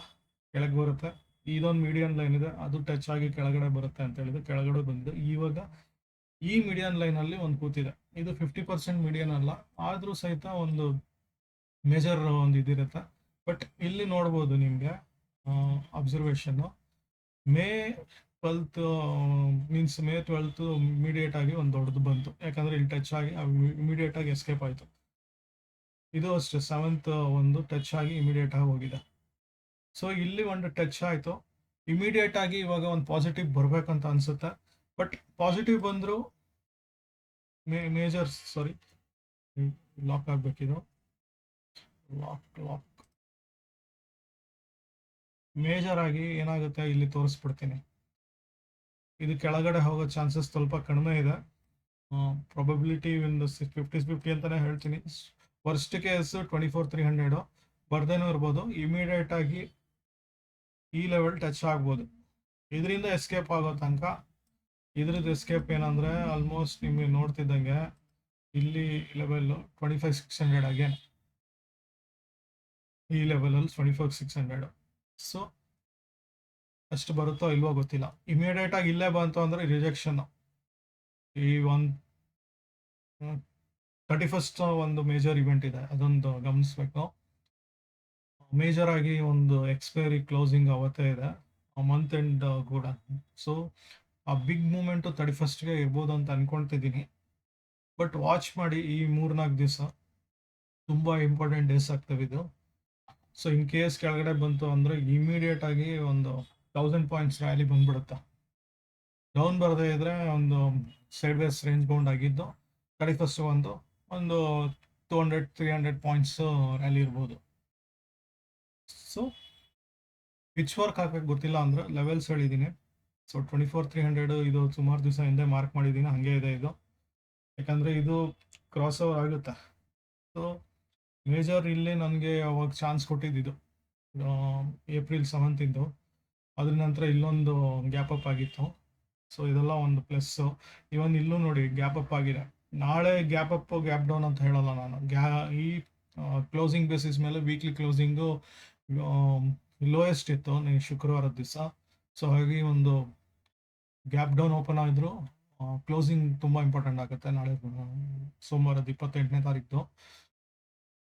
Speaker 1: ಕೆಳಗೆ ಬರುತ್ತೆ. ಇದೊಂದು ಮೀಡಿಯನ್ ಲೈನ್ ಇದೆ, ಅದು ಟಚ್ ಆಗಿ ಕೆಳಗಡೆ ಬರುತ್ತೆ ಅಂತ ಹೇಳಿದೆ, ಕೆಳಗಡೆ ಬಂದಿದೆ. ಇವಾಗ ಈ ಮೀಡಿಯನ್ ಲೈನಲ್ಲಿ ಒಂದು ಕೂತಿದೆ. ಇದು 50% ಮೀಡಿಯನ್ ಅಲ್ಲ, ಆದರೂ ಸಹಿತ ಒಂದು ಮೇಜರ್ ಒಂದು ಇದಿರುತ್ತೆ. ಬಟ್ ಇಲ್ಲಿ ನೋಡ್ಬೋದು ನಿಮಗೆ observation, May 12th means May 12th immediate ಆಗಿ ಒಂದು ದೊಡ್ಡದು ಬಂತು, ಯಾಕಂದರೆ ಇಲ್ಲಿ ಟಚ್ ಆಗಿ ಇಮಿಡಿಯೇಟ್ ಆಗಿ ಎಸ್ಕೇಪ್ ಆಯಿತು. ಇದು ಅಷ್ಟೇ 7th ಒಂದು ಟಚ್ ಆಗಿ ಇಮಿಡಿಯೇಟ್ ಆಗಿ ಹೋಗಿದೆ. ಸೊ ಇಲ್ಲಿ ಒಂದು ಟಚ್ ಆಯಿತು, ಇಮಿಡಿಯೇಟ್ ಆಗಿ ಇವಾಗ ಒಂದು ಪಾಸಿಟಿವ್ ಬರಬೇಕಂತ ಅನಿಸುತ್ತೆ. ಬಟ್ ಪಾಸಿಟಿವ್ ಬಂದರೂ ಮೇಜರ್ ಲಾಕ್ ಆಗಬೇಕಿದು, ಲಾಕ್ ಮೇಜರ್ ಆಗಿ ಏನಾಗುತ್ತೆ ಇಲ್ಲಿ ತೋರಿಸ್ಬಿಡ್ತೀನಿ. ಇದು ಕೆಳಗಡೆ ಹೋಗೋ ಚಾನ್ಸಸ್ ಸ್ವಲ್ಪ ಕಡಿಮೆ ಇದೆ. ಪ್ರೊಬಬಿಲಿಟಿ ಒಂದು 50-50 ಅಂತಲೇ ಹೇಳ್ತೀನಿ. ವರ್ಸ್ಟ್ ಕೇಸ್ 24,300 ಬರ್ದೇನೂ ಇರ್ಬೋದು. ಇಮಿಡಿಯೇಟ್ ಆಗಿ ಈ ಲೆವೆಲ್ ಟಚ್ ಆಗ್ಬೋದು. ಇದರಿಂದ ಎಸ್ಕೇಪ್ ಆಗೋ ತನಕ, ಇದ್ರದ್ದು ಎಸ್ಕೇಪ್ ಏನಂದರೆ ಆಲ್ಮೋಸ್ಟ್ ನಿಮಗೆ ನೋಡ್ತಿದ್ದಂಗೆ ಇಲ್ಲಿ ಲೆವೆಲ್ಲು 25,600 ಅಗೇನ್, ಈ ಲೆವೆಲಲ್ಲಿ 25,600. ಸೊ ಅಷ್ಟು ಬರುತ್ತೋ ಇಲ್ವೋ ಗೊತ್ತಿಲ್ಲ. ಇಮಿಡಿಯೇಟ್ ಆಗಿ ಇಲ್ಲೇ ಬಂತು ಅಂದರೆ ರಿಜೆಕ್ಷನ್. ಈ 31st ಒಂದು ಮೇಜರ್ ಇವೆಂಟ್ ಇದೆ, ಅದೊಂದು ಗಮನಿಸ್ಬೇಕು. ಮೇಜರ್ ಆಗಿ ಒಂದು ಎಕ್ಸ್ಪೈರಿ ಕ್ಲೋಸಿಂಗ್ ಅವತ್ತೇ ಇದೆ, ಮಂತ್ ಎಂಡ್ ಕೂಡ. ಸೊ ಆ ಬಿಗ್ ಮೂಮೆಂಟು 31st ಇರ್ಬೋದು ಅಂತ ಅನ್ಕೊಳ್ತಿದ್ದೀನಿ. ಬಟ್ ವಾಚ್ ಮಾಡಿ, ಈ 3-4 ದಿವಸ ತುಂಬ ಇಂಪಾರ್ಟೆಂಟ್ ಡೇಸ್ ಆಗ್ತವೆ ಇದು. ಸೊ ಇನ್ ಕೇಸ್ ಕೆಳಗಡೆ ಬಂತು ಅಂದರೆ ಇಮಿಡಿಯೇಟ್ ಆಗಿ ಒಂದು 1000 ಪಾಯಿಂಟ್ಸ್ ರ್ಯಾಲಿ ಬಂದ್ಬಿಡುತ್ತೆ. ಡೌನ್ ಬರದೇ ಇದ್ರೆ ಒಂದು ಸೈಡ್ ವೇಸ್ ರೇಂಜ್ ಬೌಂಡ್ ಆಗಿದ್ದು 31st ಒಂದು 200-300 ಪಾಯಿಂಟ್ಸ್ ರ್ಯಾಲಿ ಇರ್ಬೋದು. ಸೊ ಪಿಚ್ ವರ್ಕ್ ಹಾಕಕ್ಕೆ ಗೊತ್ತಿಲ್ಲ ಅಂದರೆ ಲೆವೆಲ್ಸ್ ಹೇಳಿದ್ದೀನಿ. ಸೊ 24,300 ಇದು ಸುಮಾರು ದಿವಸ ಹಿಂದೆ ಮಾರ್ಕ್ ಮಾಡಿದ್ದೀನಿ, ಹಾಗೆ ಇದೆ ಇದು. ಯಾಕಂದರೆ ಇದು ಕ್ರಾಸ್ ಓವರ್ ಆಗುತ್ತೆ. ಸೊ ಮೇಜರ್ ಇಲ್ಲಿ ನನಗೆ ಅವಾಗ ಚಾನ್ಸ್ ಕೊಟ್ಟಿದ್ದು ಏಪ್ರಿಲ್ 7th. ಅದ್ರ ನಂತರ ಇಲ್ಲೊಂದು ಗ್ಯಾಪ್ ಅಪ್ ಆಗಿತ್ತು. ಸೊ ಇದೆಲ್ಲ ಒಂದು ಪ್ಲಸ್ಸು. ಇವನ್ ಇಲ್ಲೂ ನೋಡಿ ಗ್ಯಾಪ್ ಅಪ್ ಆಗಿದೆ. ನಾಳೆ ಗ್ಯಾಪ್ ಅಪ್ ಗ್ಯಾಪ್ ಡೌನ್ ಅಂತ ಹೇಳಲ್ಲ ನಾನು. ಈ ಕ್ಲೋಸಿಂಗ್ ಬೇಸಿಸ್ ಮೇಲೆ ವೀಕ್ಲಿ ಕ್ಲೋಸಿಂಗು ಲೋಯೆಸ್ಟ್ ಇತ್ತು ಶುಕ್ರವಾರದ ದಿವಸ. ಸೊ ಹಾಗಾಗಿ ಒಂದು ಗ್ಯಾಪ್ ಡೌನ್ ಓಪನ್ ಆಗಿದ್ರು ಕ್ಲೋಸಿಂಗ್ ತುಂಬ ಇಂಪಾರ್ಟೆಂಟ್ ಆಗುತ್ತೆ ನಾಳೆ ಸೋಮವಾರದ 28ನೇ ತಾರೀಕು.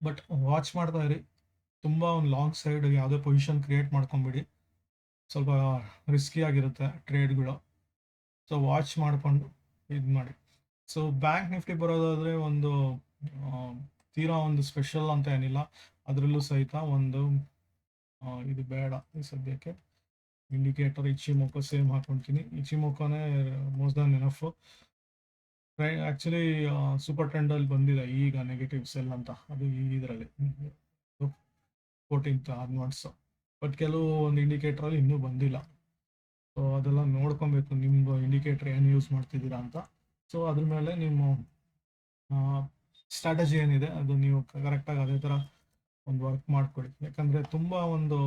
Speaker 1: ಬಟ್ ವಾಚ್ ಮಾಡ್ತಾ ಇರಿ, ತುಂಬ ಒಂದು ಲಾಂಗ್ ಸೈಡ್ ಯಾವುದೇ ಪೊಸಿಷನ್ ಕ್ರಿಯೇಟ್ ಮಾಡ್ಕೊಂಬಿಡಿ, ಸ್ವಲ್ಪ ರಿಸ್ಕಿ ಆಗಿರುತ್ತೆ ಟ್ರೇಡ್ಗಳು. ಸೊ ವಾಚ್ ಮಾಡಿಕೊಂಡು ಇದು ಮಾಡಿ. ಸೊ ಬ್ಯಾಂಕ್ ನಿಫ್ಟಿ ಬರೋದಾದರೆ ಒಂದು ತೀರಾ ಒಂದು ಸ್ಪೆಷಲ್ ಅಂತ ಏನಿಲ್ಲ, ಅದರಲ್ಲೂ ಸಹಿತ ಒಂದು ಇದು ಬೇಡ ಈ ಸದ್ಯಕ್ಕೆ. ಇಂಡಿಕೇಟರ್ ಇಚಿಮೋಕೋ ಸೇಮ್ ಹಾಕೊಳ್ತೀನಿ. ಇಚಿಮೋಕೋನೇ most than enough. Actually super ಟ್ರೆಂಡಲ್ಲಿ ಬಂದಿದೆ ಈಗ ನೆಗೆಟಿವ್ ಸೆಲ್ ಅಂತ, ಅದು ಇದರಲ್ಲಿ 14th ಆನ್ವರ್ಡ್ಸ್. ಬಟ್ ಕೆಲವು ಒಂದು ಇಂಡಿಕೇಟ್ರಲ್ಲಿ ಇನ್ನೂ ಬಂದಿಲ್ಲ. ಸೊ ಅದೆಲ್ಲ ನೋಡ್ಕೊಬೇಕು, ನಿಮ್ಮ ಇಂಡಿಕೇಟ್ರ್ ಏನು ಯೂಸ್ ಮಾಡ್ತಿದ್ದೀರಾ ಅಂತ. ಸೊ ಅದ್ರ ಮೇಲೆ ನಿಮ್ಮ ಸ್ಟ್ರಾಟಜಿ ಏನಿದೆ ಅದು ನೀವು ಕರೆಕ್ಟಾಗಿ ಅದೇ ಥರ ಒಂದು ವರ್ಕ್ ಮಾಡ್ಕೊಳ್ಳಿ. ಯಾಕಂದರೆ ತುಂಬ ಒಂದು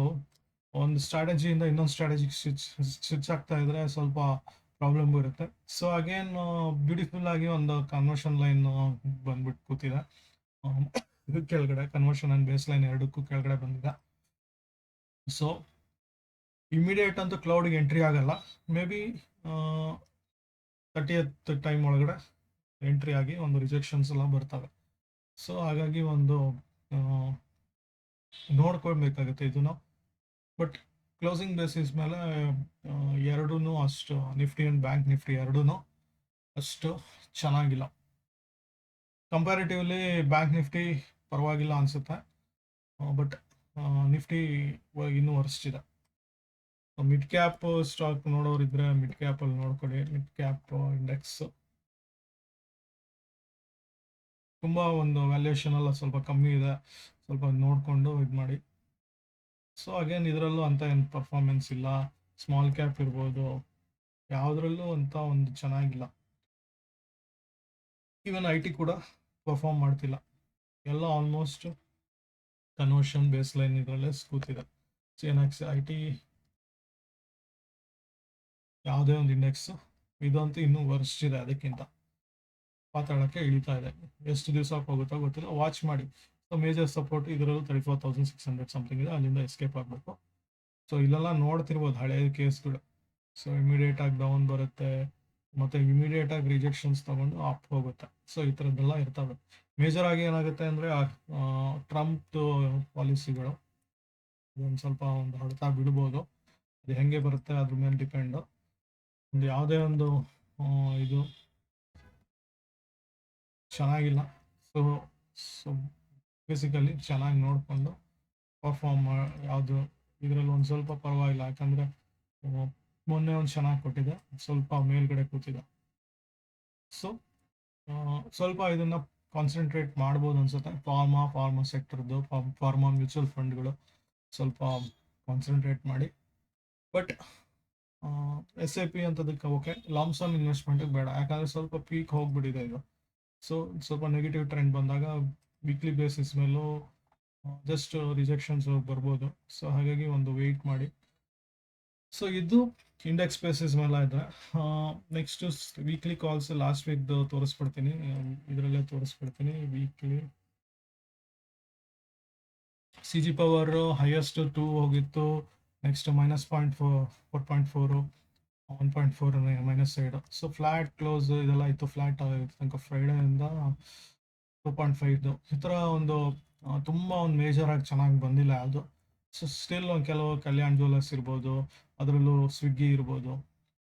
Speaker 1: ಸ್ಟ್ರಾಟಜಿಯಿಂದ ಇನ್ನೊಂದು ಸ್ಟ್ರಾಟಜಿಗೆ ಸ್ವಿಚ್ ಆಗ್ತಾ ಇದ್ದರೆ ಸ್ವಲ್ಪ ಪ್ರಾಬ್ಲಮ್ ಇರುತ್ತೆ. ಸೊ ಅಗೇನ್ ಬ್ಯೂಟಿಫುಲ್ ಆಗಿ ಒಂದು ಕನ್ವರ್ಷನ್ ಲೈನ್ ಬಂದ್ಬಿಟ್ಟು ಕೂತಿದೆ ಕೆಳಗಡೆ. ಕನ್ವರ್ಷನ್ ಆ್ಯಂಡ್ ಬೇಸ್ ಲೈನ್ ಎರಡಕ್ಕೂ ಕೆಳಗಡೆ ಬಂದಿದೆ. ಸೊ ಇಮಿಡಿಯೇಟ್ ಅಂತೂ ಕ್ಲೌಡ್ಗೆ ಎಂಟ್ರಿ ಆಗಲ್ಲ. ಮೇ ಬಿ 30th ಟೈಮ್ ಒಳಗಡೆ ಎಂಟ್ರಿ ಆಗಿ ಒಂದು ರಿಜೆಕ್ಷನ್ಸ್ ಎಲ್ಲ ಬರ್ತವೆ. ಸೊ ಹಾಗಾಗಿ ಒಂದು ನೋಡ್ಕೊಳ್ಬೇಕಾಗುತ್ತೆ ಇದನ್ನು. ಬಟ್ ಕ್ಲೋಸಿಂಗ್ ಬೇಸಿಸ್ ಮೇಲೆ ಎರಡೂ ಅಷ್ಟು, ನಿಫ್ಟಿ ಆ್ಯಂಡ್ ಬ್ಯಾಂಕ್ ನಿಫ್ಟಿ ಎರಡೂ ಅಷ್ಟು ಚೆನ್ನಾಗಿಲ್ಲ. ಕಂಪ್ಯಾರಿಟಿವ್ಲಿ ಬ್ಯಾಂಕ್ ನಿಫ್ಟಿ ಪರವಾಗಿಲ್ಲ ಅನಿಸುತ್ತೆ, ಬಟ್ ನಿಫ್ಟಿ ಇನ್ನೂ ವರ್ಸ್ಟ್ ಇದೆ. ಮಿಡ್ ಕ್ಯಾಪ್ ಸ್ಟಾಕ್ ನೋಡೋರಿದ್ರೆ ಮಿಡ್ ಕ್ಯಾಪಲ್ಲಿ ನೋಡ್ಕೊಳ್ಳಿ. ಮಿಡ್ ಕ್ಯಾಪ್ ಇಂಡೆಕ್ಸ್ ತುಂಬ ಒಂದು ವ್ಯಾಲ್ಯೂಯೇಷನ್ ಎಲ್ಲ ಸ್ವಲ್ಪ ಕಮ್ಮಿ ಇದೆ, ಸ್ವಲ್ಪ ನೋಡಿಕೊಂಡು ಇದು ಮಾಡಿ. ಸೊ ಅಗೇನ್ ಇದರಲ್ಲೂ ಅಂತ ಏನು ಪರ್ಫಾರ್ಮೆನ್ಸ್ ಇಲ್ಲ. ಸ್ಮಾಲ್ ಕ್ಯಾಪ್ ಇರ್ಬೋದು, ಯಾವುದ್ರಲ್ಲೂ ಅಂತ ಒಂದು ಚೆನ್ನಾಗಿಲ್ಲ. ಈವನ್ ಐ ಟಿ ಕೂಡ ಪರ್ಫಾರ್ಮ್ ಮಾಡ್ತಿಲ್ಲ, ಎಲ್ಲ ಆಲ್ಮೋಸ್ಟ್ ಕನ್ವರ್ಷನ್ ಬೇಸ್ ಲೈನ್ ಇದರಲ್ಲೇ ಕೂತಿದೆ. CNX ಐ ಟಿ ಯಾವುದೇ ಒಂದು ಇಂಡೆಕ್ಸ್ ಇದಂತೂ ಇನ್ನೂ ವರ್ಸ್ಟ್ ಇದೆ, ಅದಕ್ಕಿಂತ ಪಾತಾಳಕ್ಕೆ ಇಳಿತಾ ಇದೆ. ಎಷ್ಟು ದಿವಸ ಹೋಗುತ್ತೋ ಗೊತ್ತಿಲ್ಲ, ವಾಚ್ ಮಾಡಿ. ಸೊ ಮೇಜರ್ ಸಪೋರ್ಟ್ ಇದರಲ್ಲೂ 34,600 ಸಮಥಿಂಗ್ ಇದೆ, ಅಲ್ಲಿಂದ ಎಸ್ಕೇಪ್ ಆಗಬೇಕು. ಸೊ ಇಲ್ಲೆಲ್ಲ ನೋಡ್ತಿರ್ಬೋದು ಹಳೆಯ ಕೇಸ್ಗಳು. ಸೊ ಇಮಿಡಿಯೇಟ್ ಆಗಿ ಡೌನ್ ಬರುತ್ತೆ, ಮತ್ತು ಇಮಿಡಿಯೇಟ್ ಆಗಿ ರಿಜೆಕ್ಷನ್ಸ್ ತಗೊಂಡು ಅಪ್ ಹೋಗುತ್ತೆ. ಸೊ ಈ ಥರದ್ದೆಲ್ಲ ಇರ್ತವೆ. ಮೇಜರ್ ಆಗಿ ಏನಾಗುತ್ತೆ ಅಂದರೆ ಟ್ರಂಪ್ದು ಪಾಲಿಸಿಗಳು ಒಂದು ಸ್ವಲ್ಪ ಒಂದು ಹೊಡೆತ ಬಿಡ್ಬೋದು. ಅದು ಹೆಂಗೆ ಬರುತ್ತೆ ಅದ್ರ ಮೇಲೆ ಡಿಪೆಂಡು. ಒಂದು ಯಾವುದೇ ಒಂದು ಇದು ಚೆನ್ನಾಗಿಲ್ಲ. ಸೊ ಸೊ ಬೇಸಿಕಲಿ ಚೆನ್ನಾಗಿ ನೋಡಿಕೊಂಡು ಪರ್ಫಾರ್ಮ್ ಯಾವುದು ಇದರಲ್ಲಿ ಒಂದು ಸ್ವಲ್ಪ ಪರವಾಗಿಲ್ಲ, ಯಾಕಂದರೆ ಮೊನ್ನೆ ಒಂದು ಚೆನ್ನಾಗಿ ಕೊಟ್ಟಿದೆ, ಸ್ವಲ್ಪ ಮೇಲ್ಗಡೆ ಕೂತಿದೆ. ಸೊ ಸ್ವಲ್ಪ ಇದನ್ನು ಕಾನ್ಸಂಟ್ರೇಟ್ ಮಾಡ್ಬೋದು ಅನ್ಸುತ್ತೆ. ಫಾರ್ಮಾ ಸೆಕ್ಟರ್ದು, ಫಾರ್ಮಾ ಮ್ಯೂಚುವಲ್ ಫಂಡ್ಗಳು ಸ್ವಲ್ಪ ಕಾನ್ಸಂಟ್ರೇಟ್ ಮಾಡಿ. ಬಟ್ SIP ಅಂತದಕ್ಕೆ ಓಕೆ, ಲಾಂಗ್ ಸಮ್ ಇನ್ವೆಸ್ಟ್ಮೆಂಟಿಗೆ ಬೇಡ, ಯಾಕಂದರೆ ಸ್ವಲ್ಪ ಪೀಕ್ ಹೋಗ್ಬಿಟ್ಟಿದೆ ಇದು. ಸೊ ಸ್ವಲ್ಪ ನೆಗೆಟಿವ್ ಟ್ರೆಂಡ್ ಬಂದಾಗ ವೀಕ್ಲಿ ಬೇಸಿಸ್ ಮೇಲೂ ಜಸ್ಟ್ ರಿಜೆಕ್ಷನ್ಸ್ ಬರ್ಬೋದು. ಸೊ ಹಾಗಾಗಿ ಒಂದು ವೆಯ್ಟ್ ಮಾಡಿ. ಸೊ ಇದು ಇಂಡೆಕ್ಸ್ ಬೇಸಿಸ್ ಮೇಲೆ ಇದೆ. ನೆಕ್ಸ್ಟ್ ವೀಕ್ಲಿ ಕಾಲ್ಸ್ ಲಾಸ್ಟ್ ವೀಕ್ದು ತೋರಿಸ್ಬಿಡ್ತೀನಿ, ಇದರಲ್ಲೇ ತೋರಿಸ್ಬಿಡ್ತೀನಿ. ವೀಕ್ಲಿ CG ಪವರ್ ಹೈಯೆಸ್ಟ್ 2 ಹೋಗಿತ್ತು, next -4.4 1.4 minus side. So flat close ಇದೆಲ್ಲ ಇತ್ತು, ಫ್ಲಾಟ್ ತನಕ ಫ್ರೈಡೆಯಿಂದ 2.5 ಈ ಥರ ಒಂದು ತುಂಬ ಒಂದು ಮೇಜರ್ ಆಗಿ ಚೆನ್ನಾಗಿ ಬಂದಿಲ್ಲ ಯಾವುದು. ಸೊ ಸ್ಟಿಲ್ ಒಂದು ಕೆಲವು ಕಲ್ಯಾಣ್ ಜ್ಯುವೆಲ್ಲರ್ಸ್ ಇರ್ಬೋದು, ಅದರಲ್ಲೂ ಸ್ವಿಗ್ಗಿ ಇರ್ಬೋದು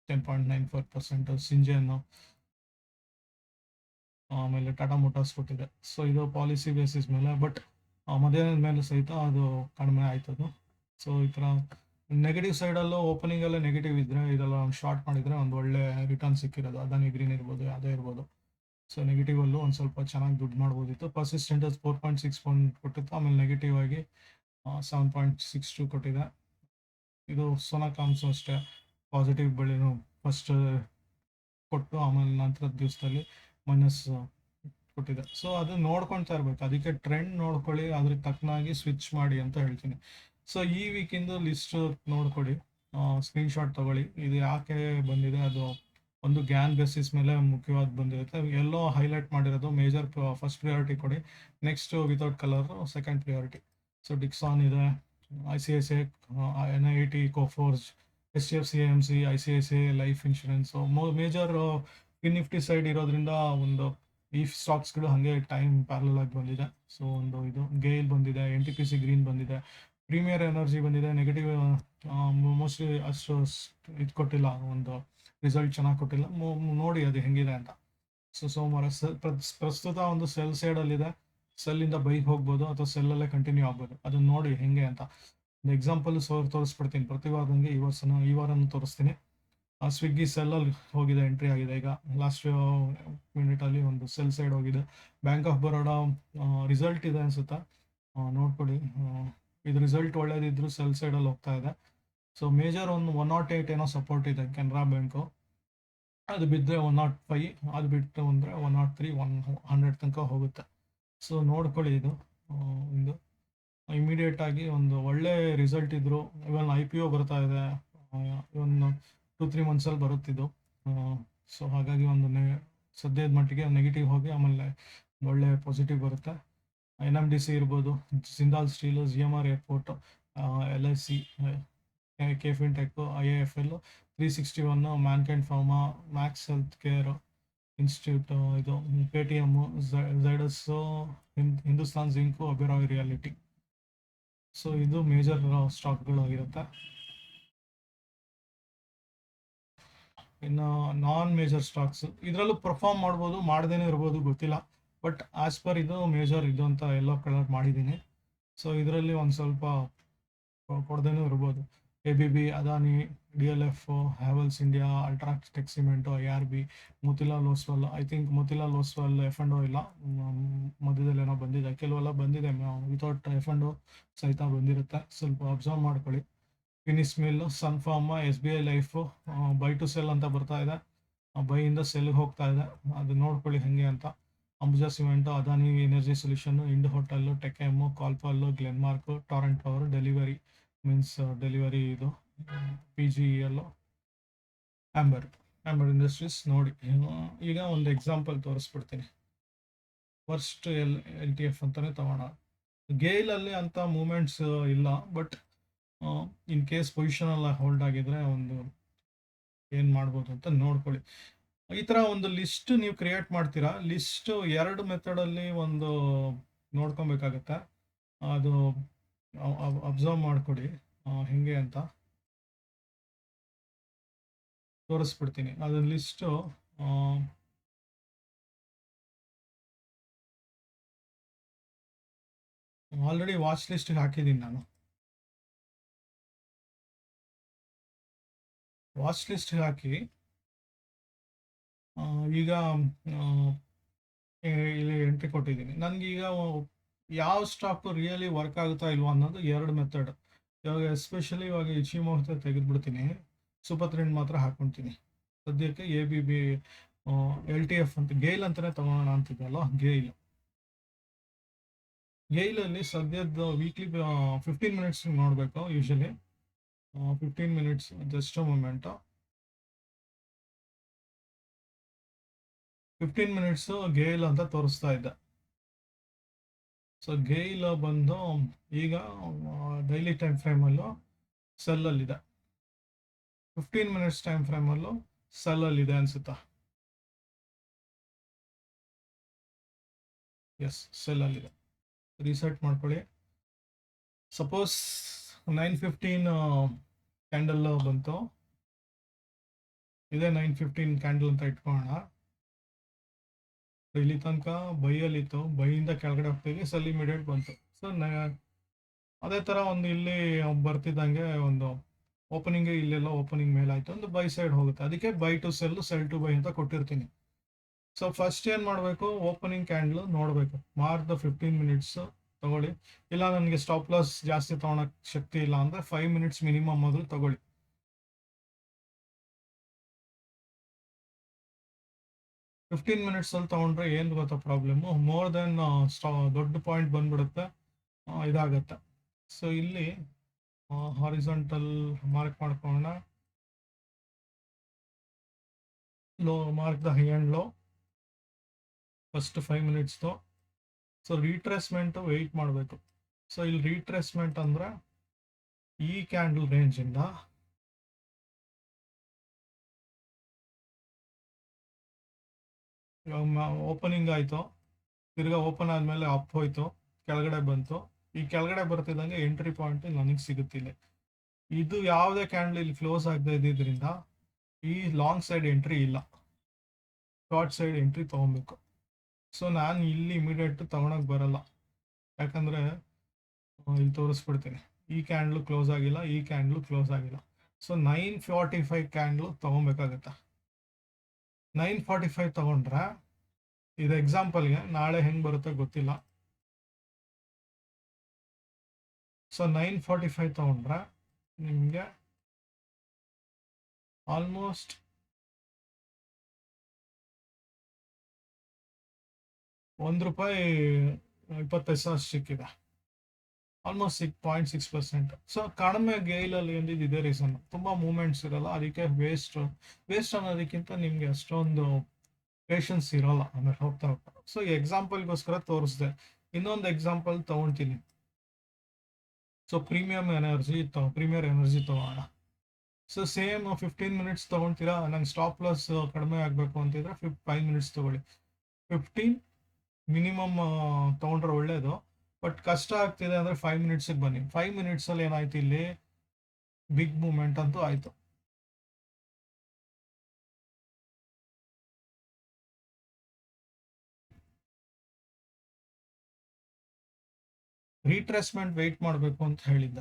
Speaker 1: 10.94%, ಸಿಂಜೆನ್ನು, ಆಮೇಲೆ ಟಾಟಾ ಮೋಟಾರ್ಸ್ ಕೊಟ್ಟಿದೆ. ಸೊ ಇದು ಪಾಲಿಸಿ ಬೇಸಿಸ್ ಮೇಲೆ, ಬಟ್ ಮಧ್ಯಾಹ್ನದ ಮೇಲೆ ಸಹಿತ ಅದು ಕಡಿಮೆ ಆಯ್ತದು. ಸೊ ಈ ಥರ ನೆಗೆಟಿವ್ ಸೈಡಲ್ಲೂ ಓಪನಿಂಗಲ್ಲೇ ನೆಗೆಟಿವ್ ಇದ್ದರೆ ಇದೆಲ್ಲ ಒಂದು ಶಾರ್ಟ್ ಮಾಡಿದರೆ ಒಂದು ಒಳ್ಳೆ ರಿಟರ್ನ್ ಸಿಕ್ಕಿರೋದು. ಅದಾನಿ ಗ್ರೀನ್ ಇರ್ಬೋದು, ಯಾವುದೇ ಇರ್ಬೋದು. ಸೊ ನೆಗೆಟಿವಲ್ಲೂ ಒಂದು ಸ್ವಲ್ಪ ಚೆನ್ನಾಗಿ ದುಡ್ಡು ಮಾಡ್ಬೋದಿತ್ತು. ಪರ್ಸಿಸ್ಟೆಂಟಸ್ 4.6 ಕೊಟ್ಟಿತ್ತು, ಆಮೇಲೆ ನೆಗೆಟಿವ್ ಆಗಿ 7.62 ಕೊಟ್ಟಿದೆ. ಇದು ಸೋನಾಕಾಮ್ಸು ಅಷ್ಟೇ, ಪಾಸಿಟಿವ್ ಬೆಳೆನೂ ಫಸ್ಟ್ ಕೊಟ್ಟು ಆಮೇಲೆ ನಂತರದ ದಿವಸದಲ್ಲಿ ಮೈನಸ್ ಕೊಟ್ಟಿದೆ. ಸೊ ಅದು ನೋಡ್ಕೊಳ್ತಾ ಇರಬೇಕು, ಅದಕ್ಕೆ ಟ್ರೆಂಡ್ ನೋಡ್ಕೊಳ್ಳಿ, ಅದ್ರ ತಕ್ಕನಾಗಿ ಸ್ವಿಚ್ ಮಾಡಿ ಅಂತ ಹೇಳ್ತೀನಿ. ಸೊ ಈ ವೀಕಿಂದು ಲಿಸ್ಟ್ ನೋಡ್ಕೊಳ್ಳಿ, ಸ್ಕ್ರೀನ್ಶಾಟ್ ತೊಗೊಳ್ಳಿ. ಇದು ಯಾಕೆ ಬಂದಿದೆ, ಅದು ಒಂದು ಗ್ಯಾನ್ ಬೇಸಿಸ್ ಮೇಲೆ ಮುಖ್ಯವಾದ ಬಂದಿರುತ್ತೆ. ಎಲ್ಲೋ ಹೈಲೈಟ್ ಮಾಡಿರೋದು ಮೇಜರ್ ಫಸ್ಟ್ ಪ್ರಿಯಾರಿಟಿ ಕೊಡಿ, next without colour second priority. So Dixon ಇದೆ, ICICI, NIIT, ಕೋಫೋರ್ಜ್, HDFC AMC, ICICI life insurance major Nifty side ಇರೋದ್ರಿಂದ ಒಂದು ಈ ಸ್ಟಾಕ್ಸ್ಗಳು ಹಾಗೆ ಟೈಮ್ ಪ್ಯಾರಲ್ ಆಗಿ ಬಂದಿದೆ. ಸೊ ಒಂದು ಇದು ಗೇಲ್ ಬಂದಿದೆ, NTPC ಗ್ರೀನ್ ಬಂದಿದೆ, ಪ್ರೀಮಿಯರ್ ಎನರ್ಜಿ ಬಂದಿದೆ. ನೆಗೆಟಿವ್ ಮೋಸ್ಟ್ಲಿ ಅಷ್ಟು ಇದು ಕೊಟ್ಟಿಲ್ಲ, ಒಂದು ರಿಸಲ್ಟ್ ಚೆನ್ನಾಗಿ ಕೊಟ್ಟಿಲ್ಲ. ನೋಡಿ ಅದು ಹೆಂಗಿದೆ ಅಂತ. ಸೊ ಸೋಮವಾರ ಪ್ರಸ್ತುತ ಒಂದು ಸೆಲ್ ಸೈಡಲ್ಲಿದೆ, ಸೆಲ್ಲಿಂದ ಬೈಕ್ ಹೋಗ್ಬೋದು ಅಥವಾ ಸೆಲ್ಲಲ್ಲೇ ಕಂಟಿನ್ಯೂ ಆಗ್ಬೋದು, ಅದನ್ನ ನೋಡಿ ಹೆಂಗೆ ಅಂತ. ಒಂದು ಎಕ್ಸಾಂಪಲ್ ತೋರಿಸ್ಬಿಡ್ತೀನಿ. ಪ್ರತಿ ವಾರದಂಗೆ ಈ ವಾರನೂ ತೋರಿಸ್ತೀನಿ. ಸ್ವಿಗ್ಗಿ ಸೆಲ್ಲಲ್ಲಿ ಹೋಗಿದೆ, ಎಂಟ್ರಿ ಆಗಿದೆ. ಈಗ ಲಾಸ್ಟ್ ಮಿನಿಟಲ್ಲಿ ಒಂದು ಸೆಲ್ ಸೈಡ್ ಹೋಗಿದೆ. ಬ್ಯಾಂಕ್ ಆಫ್ ಬರೋಡಾ ರಿಸಲ್ಟ್ ಇದೆ ಅನ್ಸುತ್ತಾ, ನೋಡ್ಕೊಳ್ಳಿ. ಇದು ರಿಸಲ್ಟ್ ಒಳ್ಳೇದಿದ್ರು ಸೆಲ್ ಸೈಡಲ್ಲಿ ಹೋಗ್ತಾ ಇದೆ. ಸೊ ಮೇಜರ್ ಒಂದು 108 ಏನೋ ಸಪೋರ್ಟ್ ಇದೆ ಕೆನರಾ ಬ್ಯಾಂಕು, ಅದು ಬಿದ್ದರೆ 105, ಅದು ಬಿಟ್ಟು ಅಂದರೆ 103, 100 ತನಕ ಹೋಗುತ್ತೆ. ಸೊ ನೋಡ್ಕೊಳ್ಳಿ. ಇದು ಒಂದು ಇಮಿಡಿಯೇಟ್ ಆಗಿ ಒಂದು ಒಳ್ಳೆ ರಿಸಲ್ಟ್ ಇದ್ರು, ಇವನ್ IPO ಬರ್ತಾ ಇದೆ, ಇವನ್ 2-3 ಮಂತ್ಸಲ್ಲಿ ಬರುತ್ತಿದ್ದು. ಸೊ ಹಾಗಾಗಿ ಒಂದು ಸದ್ಯದ ಮಟ್ಟಿಗೆ ನೆಗೆಟಿವ್ ಹೋಗಿ ಆಮೇಲೆ ಒಳ್ಳೆ ಪಾಸಿಟಿವ್ ಬರುತ್ತೆ. NMDC ಇರ್ಬೋದು, Jindal steel, GMR airport, LIC, K fintech, IIFL, 361, Mankind pharma, Max health care institute, ಇದು Paytm, Zydus, Hindustan zinc, Oberoi realty. So ಇದು ಮೇಜರ್ ಸ್ಟಾಕ್ಗಳು ಆಗಿರುತ್ತೆ. ಇನ್ನು ನಾನ್ ಮೇಜರ್ ಸ್ಟಾಕ್ಸ್ ಇದರಲ್ಲೂ ಪರ್ಫಾರ್ಮ್ ಮಾಡ್ಬೋದು, ಮಾಡ್ದೇನೆ ಇರ್ಬೋದು, ಗೊತ್ತಿಲ್ಲ. ಬಟ್ ಆಸ್ ಪರ್ ಇದು ಮೇಜರ್ ಇದು ಅಂತ ಎಲ್ಲೋ ಕಲರ್ ಮಾಡಿದ್ದೀನಿ. ಸೊ ಇದರಲ್ಲಿ ಒಂದು ಸ್ವಲ್ಪ ಕೊಡ್ದೇನೂ ಇರ್ಬೋದು. ABB, Adani, DLF, Havells India, UltraTech cement, IRB, Motilal Oswal. I think Motilal Oswal F&O ಇಲ್ಲ, ಮಧ್ಯದಲ್ಲಿ ಏನೋ ಬಂದಿದೆ, ಕೆಲವೆಲ್ಲ ಬಂದಿದೆ ವಿತೌಟ್ F&O ಸಹಿತ ಬಂದಿರುತ್ತೆ. ಸ್ವಲ್ಪ ಅಬ್ಸರ್ವ್ ಮಾಡ್ಕೊಳ್ಳಿ. Phoenix mill, sun pharma, SBI life buy to sell ಅಂತ ಬರ್ತಾ ಇದೆ, ಬೈಯಿಂದ ಸೆಲ್ಗೆ ಹೋಗ್ತಾ ಇದೆ, ಅದು ನೋಡ್ಕೊಳ್ಳಿ ಹೆಂಗೆ ಅಂತ. Ambuja cement, Adani energy solution, Ind hotel, ಟೆಕೆಮು, ಕಾಲ್ಫಾಲ್ಲು, Glenmark, Torrent power, delivery means delivery ಇದು PGEL, ಆಂಬರ್ ಇಂಡಸ್ಟ್ರೀಸ್. ನೋಡಿ ಈಗ ಒಂದು ಎಕ್ಸಾಂಪಲ್ ತೋರಿಸ್ಬಿಡ್ತೀನಿ. ಫಸ್ಟ್ LTF ಅಂತಲೇ ತಗೋಣ. ಗೇಲಲ್ಲಿ ಅಂತ ಮೂಮೆಂಟ್ಸ್ ಇಲ್ಲ, ಬಟ್ ಇನ್ ಕೇಸ್ ಪೊಸಿಷನೆಲ್ಲ ಹೋಲ್ಡ್ ಆಗಿದ್ರೆ ಒಂದು ಏನು ಮಾಡ್ಬೋದು ಅಂತ ನೋಡ್ಕೊಳ್ಳಿ. ಈ ಥರ ಒಂದು ಲಿಸ್ಟ್ ನೀವು ಕ್ರಿಯೇಟ್ ಮಾಡ್ತೀರಾ. ಲಿಸ್ಟ್ 2 ಮೆಥಡಲ್ಲಿ ಒಂದು ನೋಡ್ಕೊಬೇಕಾಗತ್ತೆ. ಅದು ಅಬ್ಸರ್ವ್ ಮಾಡ್ಕೊಡಿ ಹೆಂಗೆ ಅಂತ ತೋರಿಸ್ಬಿಡ್ತೀನಿ. ಅದು ಲಿಸ್ಟು ಆಲ್ರೆಡಿ ವಾಚ್ ಲಿಸ್ಟ್ಗೆ ಹಾಕಿದ್ದೀನಿ ನಾನು. ವಾಚ್ ಲಿಸ್ಟ್ಗೆ ಹಾಕಿ ಈಗ ಇಲ್ಲಿ ಎಂಟ್ರಿ ಕೊಟ್ಟಿದ್ದೀನಿ. ನನಗೀಗ ಯಾವ ಸ್ಟಾಕು ರಿಯಲಿ ವರ್ಕ್ ಆಗುತ್ತಾ ಇಲ್ವಾ ಅನ್ನೋದು 2 ಮೆಥಡ್. ಇವಾಗ ಎಸ್ಪೆಷಲಿ ಇವಾಗ ಇಚಿ ಮುಹೂರ್ತ ತೆಗೆದುಬಿಡ್ತೀನಿ, ಸೂಪರ್ ಟ್ರೆಂಡ್ ಮಾತ್ರ ಹಾಕ್ಕೊತೀನಿ. ಸದ್ಯಕ್ಕೆ ABB, LTF ಅಂತ ಗೇಲ್ ಅಂತಲೇ ತಗೋಣ ಅಂತಿದ್ದಲ್ಲ, ಗೇಲಲ್ಲಿ ಸದ್ಯದ ವೀಕ್ಲಿ 15 ಮಿನಿಟ್ಸ್ ನೋಡಬೇಕು. Usually 15 minutes, just moment 15 minutes GAIL ಅಂತ ತೋರಿಸ್ತಾ ಇದ್ದೆ. ಸೊ ಗೇಲ್ ಬಂದು ಈಗ ಡೈಲಿ ಟೈಮ್ ಫ್ರೇಮಲ್ಲೂ ಸೆಲ್ಲಲ್ಲಿದೆ, 15 ಮಿನಿಟ್ಸ್ ಟೈಮ್ ಫ್ರೇಮಲ್ಲೂ ಸೆಲ್ಲಲ್ಲಿದೆ ಅನಿಸುತ್ತಾ. ಎಸ್, ಸೆಲ್ಲಲ್ಲಿದೆ. ರೀಸೆಟ್ ಮಾಡ್ಕೊಳ್ಳಿ. ಸಪೋಸ್ 9:15 ಕ್ಯಾಂಡಲ್ ಬಂತು, ಇದೇ 9:15 ಕ್ಯಾಂಡಲ್ ಅಂತ ಇಟ್ಕೊಳ್ಳೋಣ. ಇಲ್ಲಿ ತನಕ ಬೈಯಲ್ಲಿತ್ತು, ಬೈಯಿಂದ ಕೆಳಗಡೆ ಹೋಗ್ತೀವಿ, ಸೆಲ್ ಇಮಿಡಿಯೇಟ್ ಬಂತು. ಸೊ ಅದೇ ಥರ ಒಂದು ಇಲ್ಲಿ ಬರ್ತಿದ್ದಂಗೆ ಒಂದು ಓಪನಿಂಗ್, ಇಲ್ಲೆಲ್ಲ ಓಪನಿಂಗ್ ಮೇಲಾಯಿತು, ಒಂದು ಬೈ ಸೈಡ್ ಹೋಗುತ್ತೆ. ಅದಕ್ಕೆ buy to sell to buy ಅಂತ ಕೊಟ್ಟಿರ್ತೀನಿ. ಸೊ ಫಸ್ಟ್ ಏನು ಮಾಡಬೇಕು, ಓಪನಿಂಗ್ ಕ್ಯಾಂಡಲ್ ನೋಡಬೇಕು, ಮಾರ್ಕ್ ದ 15 ಮಿನಿಟ್ಸ್ ತಗೊಳ್ಳಿ. ಇಲ್ಲ ನನಗೆ ಸ್ಟಾಪ್ ಲಾಸ್ ಜಾಸ್ತಿ ತೊಗೊಳಕ್ಕೆ ಶಕ್ತಿ ಇಲ್ಲ ಅಂದರೆ 5 ಮಿನಿಟ್ಸ್ ಮಿನಿಮಮ್ ಮೊದಲು ತಗೊಳ್ಳಿ. 15 ಮಿನಿಟ್ಸಲ್ಲಿ ತೊಗೊಂಡ್ರೆ ಏನು ಗೊತ್ತಾ ಪ್ರಾಬ್ಲಮ್ಮು, ಮೋರ್ ದೆನ್ ದೊಡ್ಡ ಪಾಯಿಂಟ್ ಬಂದ್ಬಿಡುತ್ತೆ, ಇದಾಗತ್ತೆ. ಸೊ ಇಲ್ಲಿ ಹಾರಿಜಾಂಟಲ್ ಮಾರ್ಕ್ ಮಾಡ್ಕೊಳ್ಳೋಣ. Low, mark the high and low first 5 ಮಿನಿಟ್ಸ್ದು. ಸೊ ರೀಟ್ರೇಸ್ಮೆಂಟು ವೆಯ್ಟ್ ಮಾಡಬೇಕು. ಸೊ ಇಲ್ಲಿ ರೀಟ್ರೇಸ್ಮೆಂಟ್ ಅಂದರೆ ಈ ಕ್ಯಾಂಡಲ್ ರೇಂಜಿಂದ ಓಪನಿಂಗ್ ಆಯಿತು, ತಿರ್ಗಾ ಓಪನ್ ಆದಮೇಲೆ ಅಪ್ ಹೋಯಿತು, ಕೆಳಗಡೆ ಬಂತು. ಈ ಕೆಳಗಡೆ ಬರ್ತಿದ್ದಂಗೆ ಎಂಟ್ರಿ ಪಾಯಿಂಟ್ ನನಗೆ ಸಿಗುತ್ತಿಲ್ಲ. ಇದು ಯಾವುದೇ ಕ್ಯಾಂಡಲ್ ಇಲ್ಲಿ ಕ್ಲೋಸ್ ಆಗದೆ ಇದ್ದಿದ್ದರಿಂದ ಈ ಲಾಂಗ್ ಸೈಡ್ ಎಂಟ್ರಿ ಇಲ್ಲ, ಶಾರ್ಟ್ ಸೈಡ್ ಎಂಟ್ರಿ ತೊಗೊಬೇಕು. ಸೊ ನಾನು ಇಲ್ಲಿ ಇಮಿಡಿಯೇಟ್ ತೊಗೊಳಕ್ಕೆ ಬರಲ್ಲ, ಯಾಕಂದರೆ ಇಲ್ಲಿ ತೋರಿಸ್ಬಿಡ್ತೀನಿ. ಈ ಕ್ಯಾಂಡ್ಲು ಕ್ಲೋಸ್ ಆಗಿಲ್ಲ, ಈ ಕ್ಯಾಂಡ್ಲು ಕ್ಲೋಸ್ ಆಗಿಲ್ಲ. ಸೊ 9:45 ಕ್ಯಾಂಡ್ಲು ತೊಗೊಬೇಕಾಗತ್ತೆ. 9:45 ತೊಗೊಂಡ್ರೆ, ಇದು ಎಕ್ಸಾಂಪಲ್ಗೆ, ನಾಳೆ ಹೆಂಗೆ ಬರುತ್ತೆ ಗೊತ್ತಿಲ್ಲ. ಸೊ 9:45 ತೊಗೊಂಡ್ರೆ ನಿಮಗೆ ಆಲ್ಮೋಸ್ಟ್ ₹1.20 ಸಿಕ್ಕಿದೆ, ಆಲ್ಮೋಸ್ಟ್ 6.6%. ಸೊ ಕಡಿಮೆ ಗೇಲಲ್ಲಿ ಎಂದಿದ್ದು ಇದೇ ರೀಸನ್, ತುಂಬ ಮೂಮೆಂಟ್ಸ್ ಇರಲ್ಲ, ಅದಕ್ಕೆ ವೇಸ್ಟ್ ಅನ್ನೋದಕ್ಕಿಂತ ನಿಮಗೆ ಅಷ್ಟೊಂದು ಪೇಷನ್ಸ್ ಇರೋಲ್ಲ ಆಮೇಲೆ ಹೋಗ್ತಾ ಹೋಗ್ತಾ. ಸೊ ಎಕ್ಸಾಂಪಲ್ಗೋಸ್ಕರ ತೋರಿಸ್ದೆ. ಇನ್ನೊಂದು ಎಕ್ಸಾಂಪಲ್ ತೊಗೊಳ್ತೀನಿ. ಸೊ ಪ್ರೀಮಿಯರ್ ಎನರ್ಜಿ ತೊಗೋಣ. ಸೊ ಸೇಮ್ 15 ಮಿನಿಟ್ಸ್ ತೊಗೊಳ್ತೀರಾ, ನಂಗೆ ಸ್ಟಾಪ್ ಲಾಸ್ ಕಡಿಮೆ ಆಗಬೇಕು ಅಂತಿದ್ರೆ 5 ಮಿನಿಟ್ಸ್ ತೊಗೊಳ್ಳಿ. 15 ಮಿನಿಮಮ್ ತೊಗೊಂಡ್ರೆ ಒಳ್ಳೇದು, ಬಟ್ ಕಷ್ಟ ಆಗ್ತಿದೆ ಅಂದರೆ 5 ಮಿನಿಟ್ಸಿಗೆ ಬನ್ನಿ. 5 ಮಿನಿಟ್ಸಲ್ಲಿ ಏನಾಯ್ತು, ಇಲ್ಲಿ ಬಿಗ್ ಮೂಮೆಂಟ್ ಅಂತೂ ಆಯಿತು. ರೀಟ್ರೇಸ್ಮೆಂಟ್ ವೆಯ್ಟ್ ಮಾಡಬೇಕು ಅಂತ ಹೇಳಿದ್ದ.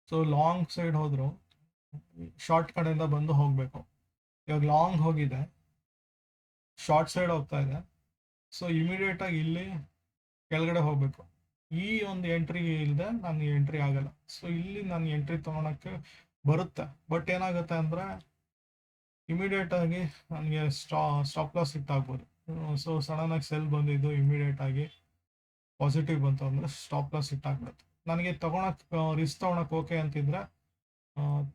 Speaker 1: ಸೊ ಲಾಂಗ್ ಸೈಡ್ ಹೋದ್ರು ಶಾರ್ಟ್ ಕಡೆಯಿಂದ ಬಂದು ಹೋಗಬೇಕು. ಇವಾಗ ಲಾಂಗ್ ಹೋಗಿದೆ, ಶಾರ್ಟ್ ಸೈಡ್ ಹೋಗ್ತಾ ಇದೆ. ಸೊ ಇಮಿಡಿಯೇಟ್ ಆಗಿ ಇಲ್ಲಿ ಕೆಳಗಡೆ ಹೋಗ್ಬೇಕು. ಈ ಒಂದು ಎಂಟ್ರಿ ಇಲ್ಲದೆ ನಾನು ಎಂಟ್ರಿ ಆಗಲ್ಲ. ಸೊ ಇಲ್ಲಿ ನಾನು ಎಂಟ್ರಿ ತೊಗೊಳಕ್ಕೆ ಬರುತ್ತೆ, ಬಟ್ ಏನಾಗುತ್ತೆ ಅಂದರೆ ಇಮಿಡಿಯೇಟ್ ಆಗಿ ನನಗೆ ಸ್ಟಾಪ್ ಲಾಸ್ ಹಿಟ್ ಆಗ್ಬೋದು. ಸೊ ಸಡನ್ ಆಗಿ ಸೆಲ್ ಬಂದಿದ್ದು ಇಮಿಡಿಯೇಟ್ ಆಗಿ ಪಾಸಿಟಿವ್ ಬಂತು ಅಂದರೆ ಸ್ಟಾಪ್ ಲಾಸ್ ಹಿಟ್ ಆಗ್ಬಿಡುತ್ತೆ. ನನಗೆ ರಿಸ್ಕ್ ತೊಗೊಳಕ್ಕೆ ಓಕೆ ಅಂತಿದ್ರೆ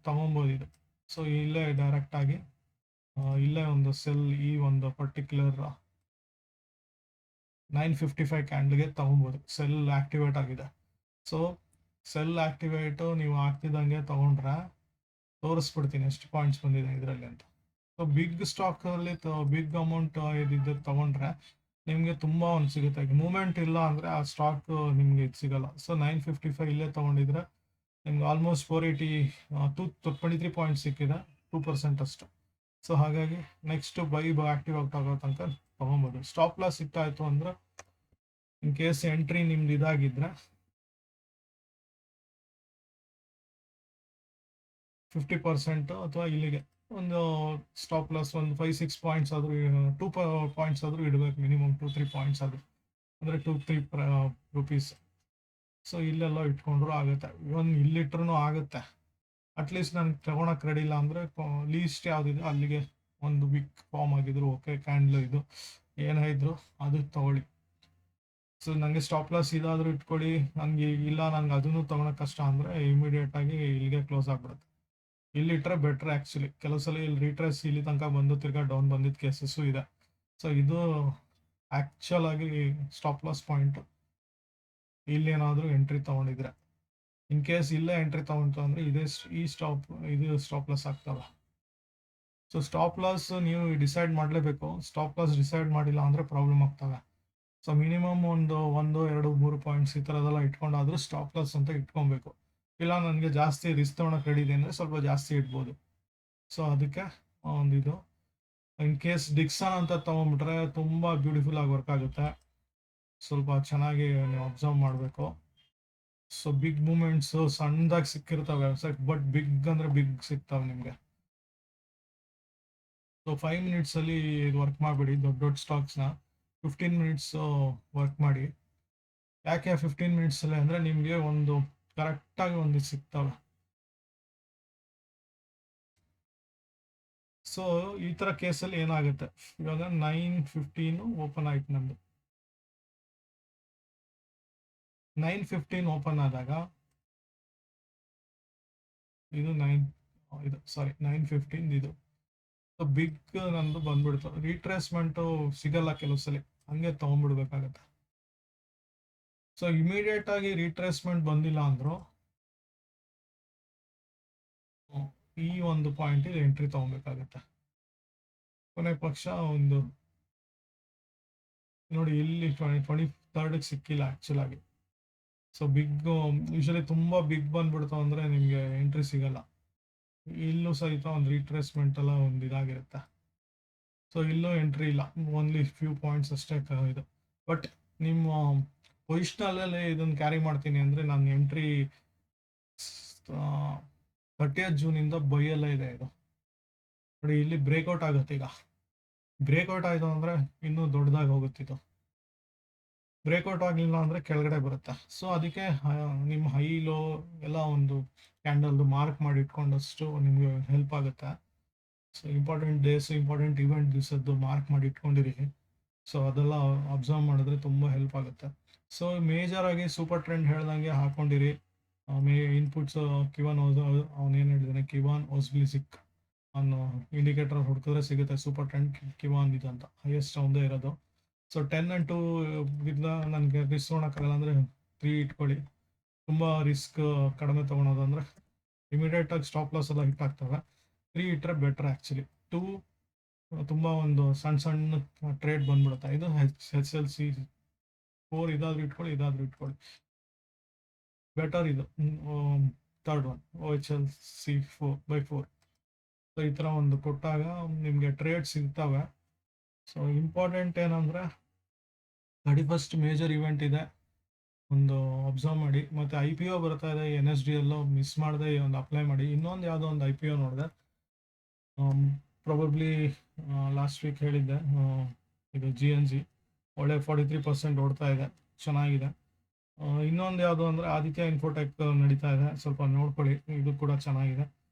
Speaker 1: ತಗೊಬೋದು ಇದು. ಸೊ ಇಲ್ಲೇ ಡೈರೆಕ್ಟ್ ಆಗಿ ಇಲ್ಲೇ ಒಂದು ಸೆಲ್ ಈ ಒಂದು ಪರ್ಟಿಕ್ಯುಲರ್ 955 ಕ್ಯಾಂಡಲ್ಗೆ ತಗೊಬೋದು. ಸೆಲ್ ಆಕ್ಟಿವೇಟ್ ಆಗಿದೆ. ಸೊ ಸೆಲ್ ಆಕ್ಟಿವೇಟು ನೀವು ಆಗ್ತಿದ್ದಂಗೆ ತಗೊಂಡ್ರೆ ತೋರಿಸ್ಬಿಡ್ತೀನಿ ಎಷ್ಟು ಪಾಯಿಂಟ್ಸ್ ಬಂದಿದೆ ಇದರಲ್ಲಿ ಅಂತ. ಸೊ ಬಿಗ್ ಸ್ಟಾಕಲ್ಲಿ ಬಿಗ್ ಅಮೌಂಟ್ ಇದ್ದಿದ್ದು ತಗೊಂಡ್ರೆ ನಿಮಗೆ ತುಂಬ ಒಂದು ಸಿಗುತ್ತೆ. ಮೂಮೆಂಟ್ ಇಲ್ಲ ಅಂದರೆ ಆ ಸ್ಟಾಕ್ ನಿಮಗೆ ಇದು ಸಿಗಲ್ಲ. ಸೊ 955 ಇಲ್ಲೇ ತೊಗೊಂಡಿದ್ರೆ ನಿಮ್ಗೆ ಆಲ್ಮೋಸ್ಟ್ 23 ಪಾಯಿಂಟ್ಸ್ ಸಿಕ್ಕಿದೆ, 2% ಅಷ್ಟು. ಸೊ ಹಾಗಾಗಿ ನೆಕ್ಸ್ಟ್ ಬೈ ಆಕ್ಟಿವ್ ಔಟ್ ಆಗೋ ತನಕ ತೊಗೊಬೋದು. ಸ್ಟಾಪ್ ಲಾಸ್ ಸಿಕ್ತಾಯಿತು ಅಂದರೆ ಇನ್ ಕೇಸ್ ಎಂಟ್ರಿ ನಿಮ್ದು ಇದಾಗಿದ್ರೆ 50% ಅಥವಾ ಇಲ್ಲಿಗೆ ಒಂದು ಸ್ಟಾಪ್ ಲಾಸ್ ಒಂದು 5-6 ಪಾಯಿಂಟ್ಸ್ ಆದರೂ 2 ಪಾಯಿಂಟ್ಸ್ ಆದರೂ ಇಡಬೇಕು, ಮಿನಿಮಮ್ 2-3 ಪಾಯಿಂಟ್ಸ್ ಆದರೂ, ಅಂದರೆ 2-3 ರುಪೀಸ್. ಸೊ ಇಲ್ಲೆಲ್ಲ ಇಟ್ಕೊಂಡ್ರು ಆಗುತ್ತೆ, ಇವನ್ ಇಲ್ಲಿಟ್ರೂ ಆಗುತ್ತೆ. ಅಟ್ಲೀಸ್ಟ್ ನನಗೆ ತಗೊಳಕ್ಕೆ ರೆಡಿ ಇಲ್ಲ ಅಂದರೆ ಲೀಸ್ಟ್ ಯಾವುದಿದೆ ಅಲ್ಲಿಗೆ ಒಂದು ಬಿಗ್ ಫಾರ್ಮ್ ಆಗಿದ್ರು ಓಕೆ, ಕ್ಯಾಂಡಲ್ ಇದು ಏನೇ ಇದ್ರು ಅದು ತಗೊಳ್ಳಿ. ಸೊ ನನಗೆ ಸ್ಟಾಪ್ ಲಾಸ್ ಇದಾದರೂ ಇಟ್ಕೊಳ್ಳಿ, ನನಗೆ ಇಲ್ಲ ನನಗೆ ಅದನ್ನು ತೊಗೊಳಕ್ಕೆ ಕಷ್ಟ ಅಂದರೆ ಇಮಿಡಿಯೇಟ್ ಆಗಿ ಇಲ್ಲಿಗೆ ಕ್ಲೋಸ್ ಆಗಿಬಿಡುತ್ತೆ. ಇಲ್ಲಿಟ್ರೆ ಬೆಟ್ರ್ ಆ್ಯಕ್ಚುಲಿ. ಕೆಲವು ಸಲ ಇಲ್ಲಿ ರೀಟ್ರೇಸ್ ಇಲ್ಲಿ ತನಕ ಬಂದು ತಿರ್ಗಾ ಡೌನ್ ಬಂದಿದ್ದ ಕೇಸಸ್ಸು ಇದೆ. ಸೊ ಇದು ಆ್ಯಕ್ಚುಲ್ ಆಗಿ ಸ್ಟಾಪ್ ಲಾಸ್ ಪಾಯಿಂಟು. ಇಲ್ಲೇನಾದರೂ ಎಂಟ್ರಿ ತೊಗೊಂಡಿದ್ರೆ, ಇನ್ ಕೇಸ್ ಇಲ್ಲೇ ಎಂಟ್ರಿ ತೊಗೊಂತು ಅಂದರೆ ಇದು ಸ್ಟಾಪ್ ಲಾಸ್ ಆಗ್ತವೆ. ಸೊ ಸ್ಟಾಪ್ ಲಾಸ್ ನೀವು ಡಿಸೈಡ್ ಮಾಡಲೇಬೇಕು. ಸ್ಟಾಪ್ ಲಾಸ್ ಡಿಸೈಡ್ ಮಾಡಿಲ್ಲ ಅಂದರೆ ಪ್ರಾಬ್ಲಮ್ ಆಗ್ತವೆ. ಸೊ ಮಿನಿಮಮ್ ಒಂದು 1-2-3 ಪಾಯಿಂಟ್ಸ್ ಈ ಥರದೆಲ್ಲ ಇಟ್ಕೊಂಡಾದರೂ ಸ್ಟಾಪ್ ಲಾಸ್ ಅಂತ ಇಟ್ಕೊಬೇಕು. ಇಲ್ಲ ನನಗೆ ಜಾಸ್ತಿ ರಿಸ್ಕ್ ತೊಗೊಳಕ್ಕೆ ರೆಡಿ ಇದೆ ಅಂದರೆ ಸ್ವಲ್ಪ ಜಾಸ್ತಿ ಇಡ್ಬೋದು. ಸೊ ಅದಕ್ಕೆ ಒಂದಿದು. ಇನ್ ಕೇಸ್ ಡಿಕ್ಸನ್ ಅಂತ ತೊಗೊಂಡ್ಬಿಟ್ರೆ ತುಂಬ ಬ್ಯೂಟಿಫುಲ್ ಆಗಿ ವರ್ಕ್ ಆಗುತ್ತೆ. ಸ್ವಲ್ಪ ಚೆನ್ನಾಗಿ ನೀವು ಅಬ್ಸರ್ವ್ ಮಾಡಬೇಕು. ಸೊ ಬಿಗ್ ಮೂಮೆಂಟ್ಸು ಸಣ್ಣದಾಗಿ ಸಿಕ್ಕಿರ್ತವೆ, ಬಟ್ ಬಿಗ್ ಅಂದರೆ ಬಿಗ್ ಸಿಗ್ತವೆ ನಿಮಗೆ. ಸೊ 5 ಮಿನಿಟ್ಸಲ್ಲಿ ಇದು ವರ್ಕ್ ಮಾಡಿಬಿಡಿ. ದೊಡ್ಡ ದೊಡ್ಡ ಸ್ಟಾಕ್ಸ್ನ 15 ಮಿನಿಟ್ಸು ವರ್ಕ್ ಮಾಡಿ. ಯಾಕೆ 15 ಮಿನಿಟ್ಸಲ್ಲಿ ಅಂದರೆ ನಿಮಗೆ ಒಂದು ಕರೆಕ್ಟಾಗಿ ಒಂದು ಸಿಗ್ತವೆ. ಸೊ ಈ ಥರ ಕೇಸಲ್ಲಿ ಏನಾಗುತ್ತೆ, ಇವಾಗ 9:15 ಓಪನ್ ಆಯ್ತು ನಮ್ಮದು. 9:15 ಓಪನ್ ಆದಾಗ ಇದು 9:15 ಇದು. ಸೊ ಬಿಗ್ ನಂದು ಬಂದ್ಬಿಡ್ತು. ರೀಟ್ರೇಸ್ಮೆಂಟು ಸಿಗಲ್ಲ ಕೆಲವು ಸಲ, ಹಂಗೆ ತೊಗೊಂಡ್ಬಿಡ್ಬೇಕಾಗತ್ತೆ. ಸೊ ಇಮಿಡಿಯೇಟ್ ಆಗಿ ರೀಟ್ರೇಸ್ಮೆಂಟ್ ಬಂದಿಲ್ಲ ಅಂದರೂ ಈ ಒಂದು ಪಾಯಿಂಟಿಗೆ ಎಂಟ್ರಿ ತೊಗೊಬೇಕಾಗತ್ತೆ. ಕೊನೆ ಪಕ್ಷ ಒಂದು ನೋಡಿ ಇಲ್ಲಿ 23rd ಸಿಕ್ಕಿಲ್ಲ ಆ್ಯಕ್ಚುಲ್ ಆಗಿ. ಸೊ ಬಿಗ್ ಯೂಶಲಿ ತುಂಬ ಬಿಗ್ ಬಂದ್ಬಿಡ್ತು ಅಂದರೆ ನಿಮಗೆ ಎಂಟ್ರಿ ಸಿಗಲ್ಲ. ಇಲ್ಲೂ ಸಹಿತ ಒಂದು ರೀಟ್ರೇಸ್ಮೆಂಟ್ ಎಲ್ಲ ಒಂದು ಇದಾಗಿರುತ್ತೆ. ಸೊ ಇಲ್ಲೂ ಎಂಟ್ರಿ ಇಲ್ಲ, ಓನ್ಲಿ ಫ್ಯೂ ಪಾಯಿಂಟ್ಸ್ ಅಷ್ಟೇ ಇದು. ಬಟ್ ನಿಮ್ಮ ಪೊಸಿಷನಲ್ಲೇ ಇದನ್ನು ಕ್ಯಾರಿ ಮಾಡ್ತೀನಿ ಅಂದರೆ ನಾನು ಎಂಟ್ರಿ 30th ಜೂನಿಂದ ಬೈಯೆಲ್ಲ ಇದೆ ಇದು. ನೋಡಿ ಇಲ್ಲಿ ಬ್ರೇಕ್ಔಟ್ ಆಗುತ್ತೆ. ಈಗ ಬ್ರೇಕ್ಔಟ್ ಆಯಿತು ಅಂದರೆ ಇನ್ನೂ ದೊಡ್ಡದಾಗಿ ಹೋಗುತ್ತಿತ್ತು. ಬ್ರೇಕ್ಔಟ್ ಆಗಲಿಲ್ಲ ಅಂದರೆ ಕೆಳಗಡೆ ಬರುತ್ತೆ. ಸೊ ಅದಕ್ಕೆ ನಿಮ್ಮ ಹೈ ಲೋ ಎಲ್ಲ ಒಂದು ಕ್ಯಾಂಡಲ್ದು ಮಾರ್ಕ್ ಮಾಡಿ ಇಟ್ಕೊಂಡಷ್ಟು ನಿಮಗೆ ಹೆಲ್ಪ್ ಆಗುತ್ತೆ. So important days, important event ದಿವಸದ್ದು ಮಾರ್ಕ್ ಮಾಡಿ ಇಟ್ಕೊಂಡಿರಿ. ಸೊ ಅದೆಲ್ಲ ಅಬ್ಸರ್ವ್ ಮಾಡಿದ್ರೆ ತುಂಬ ಹೆಲ್ಪ್ ಆಗುತ್ತೆ. ಸೊ ಮೇಜರಾಗಿ ಸೂಪರ್ ಟ್ರೆಂಡ್ ಹೇಳ್ದಂಗೆ ಹಾಕೊಂಡಿರಿ. ಇನ್ಪುಟ್ಸ್ ಕಿವಾನ್ ಅವನೇನು ಹೇಳಿದಾನೆ, ಕಿವಾನ್ ಓಸ್ಬ್ಲಿಸಿಕ್ ಅನ್ನೋ ಇಂಡಿಕೇಟರ್ ಹುಡುಕಿದ್ರೆ ಸಿಗುತ್ತೆ ಸೂಪರ್ ಟ್ರೆಂಡ್ ಕಿವಾನ್ ಇದಂತ ಹೈಯೆಸ್ಟ್ ಒಂದೇ ಇರೋದು. ಸೊ 10 and 2 ಇದ್ದ ನನಗೆ ರಿಸ್ಕ್ ತೊಗೊಳಕ್ಕಾಗಲ್ಲ ಅಂದರೆ 3 ಇಟ್ಕೊಳ್ಳಿ. ತುಂಬ ರಿಸ್ಕ್ ಕಡಿಮೆ ತೊಗೊಳೋದು ಅಂದರೆ ಇಮಿಡಿಯೇಟಾಗಿ ಸ್ಟಾಪ್ ಲಾಸ್ ಎಲ್ಲ ಹಿಟ್ ಆಗ್ತವೆ. 3 ಇಟ್ಟರೆ ಬೆಟ್ರ್ ಆ್ಯಕ್ಚುಲಿ. 2 ತುಂಬ ಒಂದು ಸಣ್ಣ ಟ್ರೇಡ್ ಬಂದ್ಬಿಡುತ್ತೆ. ಇದು HLC 4 ಇದಾದರೂ ಇಟ್ಕೊಳ್ಳಿ ಬೆಟರ್. ಇದು ಥರ್ಡ್ ಒನ್ OHLC 4/4. ಸೊ ಈ ಥರ ಒಂದು ಕೊಟ್ಟಾಗ ನಿಮಗೆ ಟ್ರೇಡ್ ಸಿಗ್ತವೆ. ಸೊ ಇಂಪಾರ್ಟೆಂಟ್ ಏನಂದರೆ 31st ಮೇಜರ್ ಇವೆಂಟ್ ಇದೆ. ಒಂದು ಅಬ್ಸರ್ವ್ ಮಾಡಿ. ಮತ್ತು ಐ ಪಿ ಒ ಬರ್ತಾ ಇದೆ, ಎನ್ ಎಸ್ ಡಿ ಎಲ್ಲೋ ಮಿಸ್ ಮಾಡದೆ ಒಂದು ಅಪ್ಲೈ ಮಾಡಿ. ಇನ್ನೊಂದು ಯಾವುದೋ ಒಂದು ಐ ಪಿ ಒ ನೋಡಿದೆ, ಪ್ರಾಬಬ್ಲಿ ಲಾಸ್ಟ್ ವೀಕ್ ಹೇಳಿದ್ದೆ, ಇದು ಜಿ ಎನ್ ಜಿ ಒಳ್ಳೆ 43% ಓಡ್ತಾ ಇದೆ, ಚೆನ್ನಾಗಿದೆ. ಇನ್ನೊಂದು ಯಾವುದು ಅಂದರೆ ಆದಿತ್ಯ ಇನ್ಫೋಟೆಕ್ ನಡೀತಾ ಇದೆ, ಸ್ವಲ್ಪ ನೋಡ್ಕೊಳ್ಳಿ, ಇದು ಕೂಡ ಚೆನ್ನಾಗಿದೆ.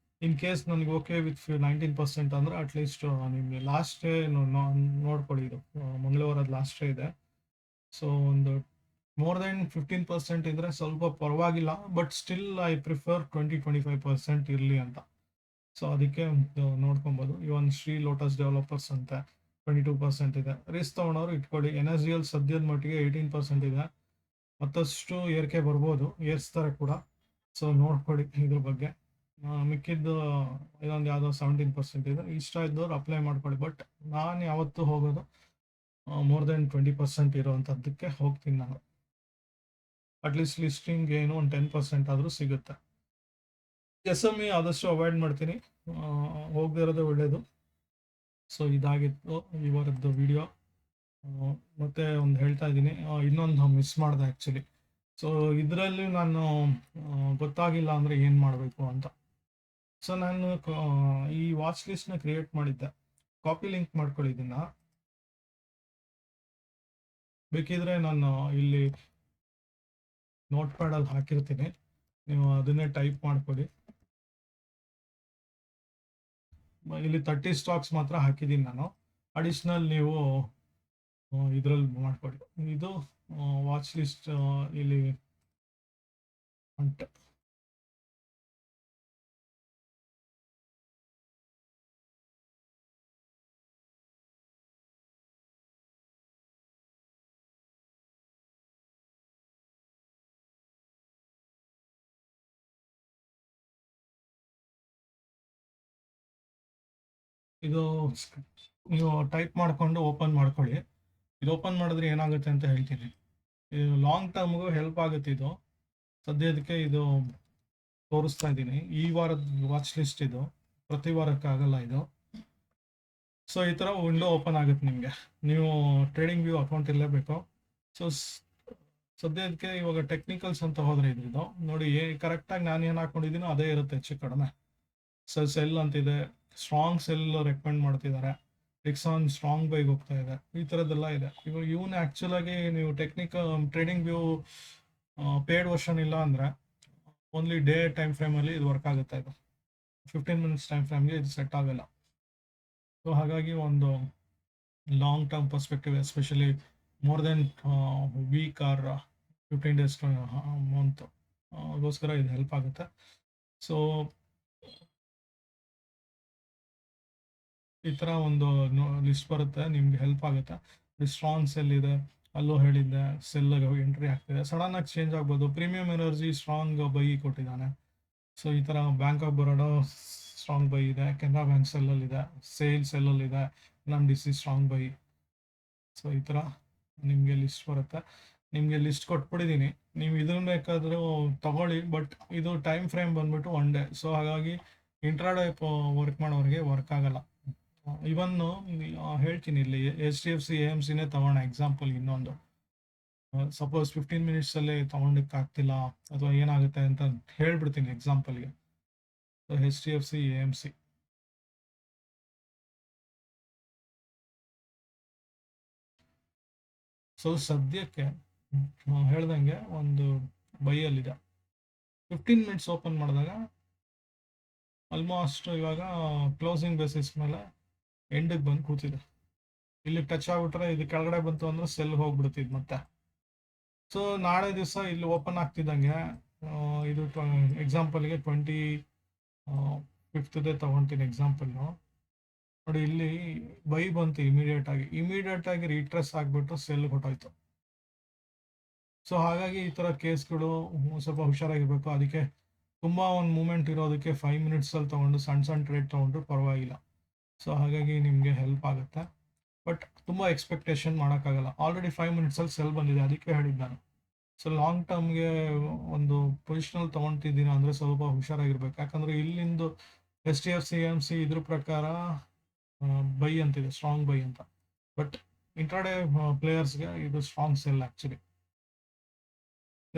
Speaker 1: ಇನ್ ಕೇಸ್ ನನಗೆ ಓಕೆ ವಿತ್ 19% ಅಂದರೆ ಅಟ್ಲೀಸ್ಟ್ ನಿಮಗೆ ಲಾಸ್ಟ್ ಡೇ ನೋಡ್ಕೊಳ್ಳಿ, ಇದು ಮಂಗಳವಾರದ ಲಾಸ್ಟ್ ಡೇ ಇದೆ. ಸೊ ಒಂದು ಮೋರ್ ದೆನ್ 15% ಇದ್ದರೆ ಸ್ವಲ್ಪ ಪರವಾಗಿಲ್ಲ, ಬಟ್ ಸ್ಟಿಲ್ ಐ ಪ್ರಿಫರ್ 20-25% ಇರಲಿ ಅಂತ. ಸೊ ಅದಕ್ಕೆ ನೋಡ್ಕೊಬೋದು. ಇವನ್ ಶ್ರೀ ಲೋಟಸ್ ಡೆವಲಪರ್ಸ್ ಅಂತ 22% ಇದೆ. ರಿಸ್ಕ್ ತೊಗೊಂಡವ್ರು ಇಟ್ಕೊಳ್ಳಿ. ಎನ್ ಎಸ್ ಡಿ ಎಲ್ ಸದ್ಯದ ಮಟ್ಟಿಗೆ 18% ಇದೆ, ಮತ್ತಷ್ಟು ಏರಿಕೆ ಬರ್ಬೋದು, ಏರಿಸ್ತಾರೆ ಕೂಡ. ಸೊ ನೋಡ್ಕೊಳ್ಳಿ ಇದ್ರ ಬಗ್ಗೆ. ಮಿಕ್ಕಿದ್ದು ಇದೊಂದು ಯಾವುದೋ 17% ಇದೆ. ಇಷ್ಟ ಇದ್ದವ್ರು ಅಪ್ಲೈ ಮಾಡ್ಕೊಳ್ಳಿ. ಬಟ್ ನಾನು ಯಾವತ್ತೂ ಹೋಗೋದು ಮೋರ್ ದೆನ್ 20% ಇರೋವಂಥದ್ದಕ್ಕೆ ಹೋಗ್ತೀನಿ ನಾನು. ಅಟ್ಲೀಸ್ಟ್ ಲಿಸ್ಟಿಂಗ್ ಏನು ಒಂದು 10% ಆದರೂ ಸಿಗುತ್ತೆ. ಎಸ್ ಎಮ್ ಇ ಆದಷ್ಟು ಅವಾಯ್ಡ್ ಮಾಡ್ತೀನಿ, ಹೋಗದೇ ಇರೋದೇ ಒಳ್ಳೆಯದು. ಸೊ ಇದಾಗಿತ್ತು ಈ ವಾರದ್ದು ವಿಡಿಯೋ. ಮತ್ತೆ ಒಂದು ಹೇಳ್ತಾ ಇದ್ದೀನಿ, ಇನ್ನೊಂದು ಮಿಸ್ ಮಾಡಿದೆ ಆ್ಯಕ್ಚುಲಿ. ಸೊ ಇದರಲ್ಲಿ ನಾನು ಗೊತ್ತಾಗಿಲ್ಲ ಅಂದರೆ ಏನು ಮಾಡಬೇಕು ಅಂತ. ಸೊ ನಾನು ಈ ವಾಚ್ ಲಿಸ್ಟ್ನ ಕ್ರಿಯೇಟ್ ಮಾಡಿದ್ದೆ. ಕಾಪಿ ಲಿಂಕ್ ಮಾಡ್ಕೊಳ್ಳಿದ್ದನ್ನ, ಬೇಕಿದ್ರೆ ನಾನು ಇಲ್ಲಿ ನೋಟ್ ಪ್ಯಾಡಲ್ಲಿ ಹಾಕಿರ್ತೀನಿ, ನೀವು ಅದನ್ನೇ ಟೈಪ್ ಮಾಡ್ಕೊಳ್ಳಿ. ಇಲ್ಲಿ 30 ಸ್ಟಾಕ್ಸ್ ಮಾತ್ರ ಹಾಕಿದ್ದೀನಿ ನಾನು. ಅಡಿಷ್ನಲ್ ನೀವು ಇದರಲ್ಲಿ ಮಾಡ್ಕೊಳ್ಳಿ. ಇದು ವಾಚ್ ಲಿಸ್ಟ್ ಇಲ್ಲಿ ಉಂಟು. ಇದು ನೀವು ಟೈಪ್ ಮಾಡಿಕೊಂಡು ಓಪನ್ ಮಾಡ್ಕೊಳ್ಳಿ. ಇದು ಓಪನ್ ಮಾಡಿದ್ರೆ ಏನಾಗುತ್ತೆ ಅಂತ ಹೇಳ್ತೀನಿ. ಇದು ಲಾಂಗ್ ಟರ್ಮ್ಗೂ ಹೆಲ್ಪ್ ಆಗುತ್ತೆ. ಇದು ಸದ್ಯದಕ್ಕೆ ಇದು ತೋರಿಸ್ತಾ ಇದ್ದೀನಿ. ಈ ವಾರದ ವಾಚ್ ಲಿಸ್ಟ್ ಇದು, ಪ್ರತಿ ವಾರಕ್ಕಾಗಲ್ಲ ಇದು. ಸೊ ಈ ಥರ ವಿಂಡೋ ಓಪನ್ ಆಗುತ್ತೆ ನಿಮಗೆ. ನೀವು ಟ್ರೇಡಿಂಗ್ ವ್ಯೂ ಅಕೌಂಟ್ ಇರಲೇಬೇಕು. ಸೊ ಸದ್ಯದಕ್ಕೆ ಇವಾಗ ಟೆಕ್ನಿಕಲ್ಸ್ ಅಂತ ಹೋದರೆ ಇದ್ರದ್ದು ನೋಡಿ, ಕರೆಕ್ಟಾಗಿ ನಾನು ಏನು ಹಾಕೊಂಡಿದ್ದೀನೋ ಅದೇ ಇರುತ್ತೆ ಹೆಚ್ಚು ಕಡಿಮೆ. ಸೆಲ್ ಅಂತಿದೆ, ಸ್ಟ್ರಾಂಗ್ ಸೆಲ್ ರೆಕಮೆಂಡ್ ಮಾಡ್ತಿದ್ದಾರೆ, ಡಿಕ್ಸಾನ್ ಸ್ಟ್ರಾಂಗ್ ಬೈಗೆ ಹೋಗ್ತಾ ಇದೆ, ಈ ಥರದ್ದೆಲ್ಲ ಇದೆ. ಇವಾಗ ಇವನ್ನ ಆ್ಯಕ್ಚುಲಾಗಿ ನೀವು ಟ್ರೇಡಿಂಗ್ ವ್ಯೂ ಪೇಯ್ಡ್ ವರ್ಷನ್ ಇಲ್ಲ ಅಂದರೆ ಓನ್ಲಿ ಡೇ ಟೈಮ್ ಫ್ರೇಮಲ್ಲಿ ಇದು ವರ್ಕ್ ಆಗುತ್ತೆ. ಇದು 15 ಮಿನಿಟ್ಸ್ ಟೈಮ್ ಫ್ರೇಮ್ಗೆ ಇದು ಸೆಟ್ ಆಗಲ್ಲ. ಸೊ ಹಾಗಾಗಿ ಒಂದು long term perspective, especially more than week or 15 days month ಗೋಸ್ಕರ ಇದು ಹೆಲ್ಪ್ ಆಗುತ್ತೆ. ಸೊ ಈ ಥರ ಒಂದು ಲಿಸ್ಟ್ ಬರುತ್ತೆ, ನಿಮ್ಗೆ ಹೆಲ್ಪ್ ಆಗುತ್ತೆ. ಸ್ಟ್ರಾಂಗ್ ಸೆಲ್ ಇದೆ, ಅಲ್ಲೂ ಹೇಳಿದ್ದೆ ಸೆಲ್ಗೆ ಎಂಟ್ರಿ ಆಗ್ತಿದೆ, ಸಡನ್ನಾಗಿ ಚೇಂಜ್ ಆಗ್ಬೋದು. ಪ್ರೀಮಿಯಂ ಎನರ್ಜಿ ಸ್ಟ್ರಾಂಗ್ ಬೈ ಕೊಟ್ಟಿದ್ದಾನೆ. ಸೊ ಈ ಥರ bank of Baroda strong by ಇದೆ, ಕೆನರಾ ಬ್ಯಾಂಕ್ ಸೆಲ್ಲಲ್ಲಿದೆ, ಸೆಲ್ಲಲ್ಲಿದೆ, ನಮ್ಮ D C strong by. So ಈ ಥರ ನಿಮಗೆ ಲಿಸ್ಟ್ ಬರುತ್ತೆ. ನಿಮಗೆ ಲಿಸ್ಟ್ ಕೊಟ್ಬಿಟ್ಟಿದ್ದೀನಿ, ನೀವು ಇದನ್ನ ಬೇಕಾದರೂ ತಗೊಳ್ಳಿ. ಬಟ್ ಇದು ಟೈಮ್ ಫ್ರೇಮ್ ಬಂದ್ಬಿಟ್ಟು 1 ಡೇ. ಸೊ ಹಾಗಾಗಿ ಇಂಟ್ರಾಡೇ ವರ್ಕ್ ಮಾಡೋರಿಗೆ ವರ್ಕ್ ಆಗಲ್ಲ. ಇವನ್ನು ಹೇಳ್ತೀನಿ, ಇಲ್ಲಿ HDFC AMCನೇ ತಗೋಣ ಎಕ್ಸಾಂಪಲ್. ಇನ್ನೊಂದು ಸಪೋಸ್ 15 ಮಿನಿಟ್ಸಲ್ಲೇ ತೊಗೊಂಡಕ್ಕಾಗ್ತಿಲ್ಲ ಅಥವಾ ಏನಾಗುತ್ತೆ ಅಂತ ಹೇಳ್ಬಿಡ್ತೀನಿ ಎಕ್ಸಾಂಪಲ್ಗೆ. HDFC AMC ಸೊ ಸದ್ಯಕ್ಕೆ ಹೇಳ್ದಂಗೆ ಒಂದು ಬೈಯಲ್ಲಿದೆ. 15 ಮಿನಿಟ್ಸ್ ಓಪನ್ ಮಾಡಿದಾಗ ಆಲ್ಮೋಸ್ಟ್ ಇವಾಗ ಕ್ಲೋಸಿಂಗ್ ಬೇಸಿಸ್ ಮೇಲೆ ಎಂಡಿಗೆ ಬಂದು ಕೂತಿದೆ. ಇಲ್ಲಿ ಟಚ್ ಆಗ್ಬಿಟ್ರೆ ಇದು ಕೆಳಗಡೆ ಬಂತು ಅಂದ್ರೆ ಸೆಲ್ ಹೋಗ್ಬಿಡ್ತಿದ್ ಮತ್ತೆ. ಸೊ ನಾಳೆ ದಿವಸ ಇಲ್ಲಿ ಓಪನ್ ಆಗ್ತಿದ್ದಂಗೆ ಇದು ಎಕ್ಸಾಂಪಲ್ಗೆ 25th ತಗೊತೀನಿ ಎಕ್ಸಾಂಪಲ್ ನೋಡಿ. ಇಲ್ಲಿ ಬೈ ಬಂತು ಇಮಿಡಿಯೇಟ್ ಆಗಿ ರೀಟ್ರೆಸ್ ಆಗಿಬಿಟ್ಟು ಸೆಲ್ ಹೊಟ್ಟೋಯ್ತು. ಸೊ ಹಾಗಾಗಿ ಈ ಥರ ಕೇಸ್ಗಳು ಸ್ವಲ್ಪ ಹುಷಾರಾಗಿರ್ಬೇಕು. ಅದಕ್ಕೆ ತುಂಬ ಒಂದು ಮೂಮೆಂಟ್ ಇರೋದಕ್ಕೆ 5 ಮಿನಿಟ್ಸಲ್ಲಿ ತೊಗೊಂಡು ಸಣ್ಣ ಟ್ರೇಡ್ ತೊಗೊಂಡ್ರು ಪರವಾಗಿಲ್ಲ. ಸೊ ಹಾಗಾಗಿ ನಿಮಗೆ ಹೆಲ್ಪ್ ಆಗುತ್ತೆ. ಬಟ್ ತುಂಬ ಎಕ್ಸ್ಪೆಕ್ಟೇಷನ್ ಮಾಡೋಕ್ಕಾಗಲ್ಲ. ಆಲ್ರೆಡಿ 5 ಮಿನಿಟ್ಸಲ್ಲಿ ಸೆಲ್ ಬಂದಿದೆ, ಅದಕ್ಕೆ ಹೇಳಿದ್ದು ನಾನು. ಸೊ ಲಾಂಗ್ ಟರ್ಮ್ಗೆ ಒಂದು ಪೊಸಿಷನಲ್ ತೊಗೊತಿದ್ದೀನಿ ಅಂದರೆ ಸ್ವಲ್ಪ ಹುಷಾರಾಗಿರ್ಬೇಕು. ಯಾಕಂದರೆ ಇಲ್ಲಿಂದು HDFC AMC ಇದ್ರ ಪ್ರಕಾರ ಬೈ ಅಂತಿದೆ, ಸ್ಟ್ರಾಂಗ್ ಬೈ ಅಂತ. ಬಟ್ ಇಂಟ್ರಾಡೇ ಪ್ಲೇಯರ್ಸ್ಗೆ ಇದು ಸ್ಟ್ರಾಂಗ್ ಸೆಲ್ ಆ್ಯಕ್ಚುಲಿ.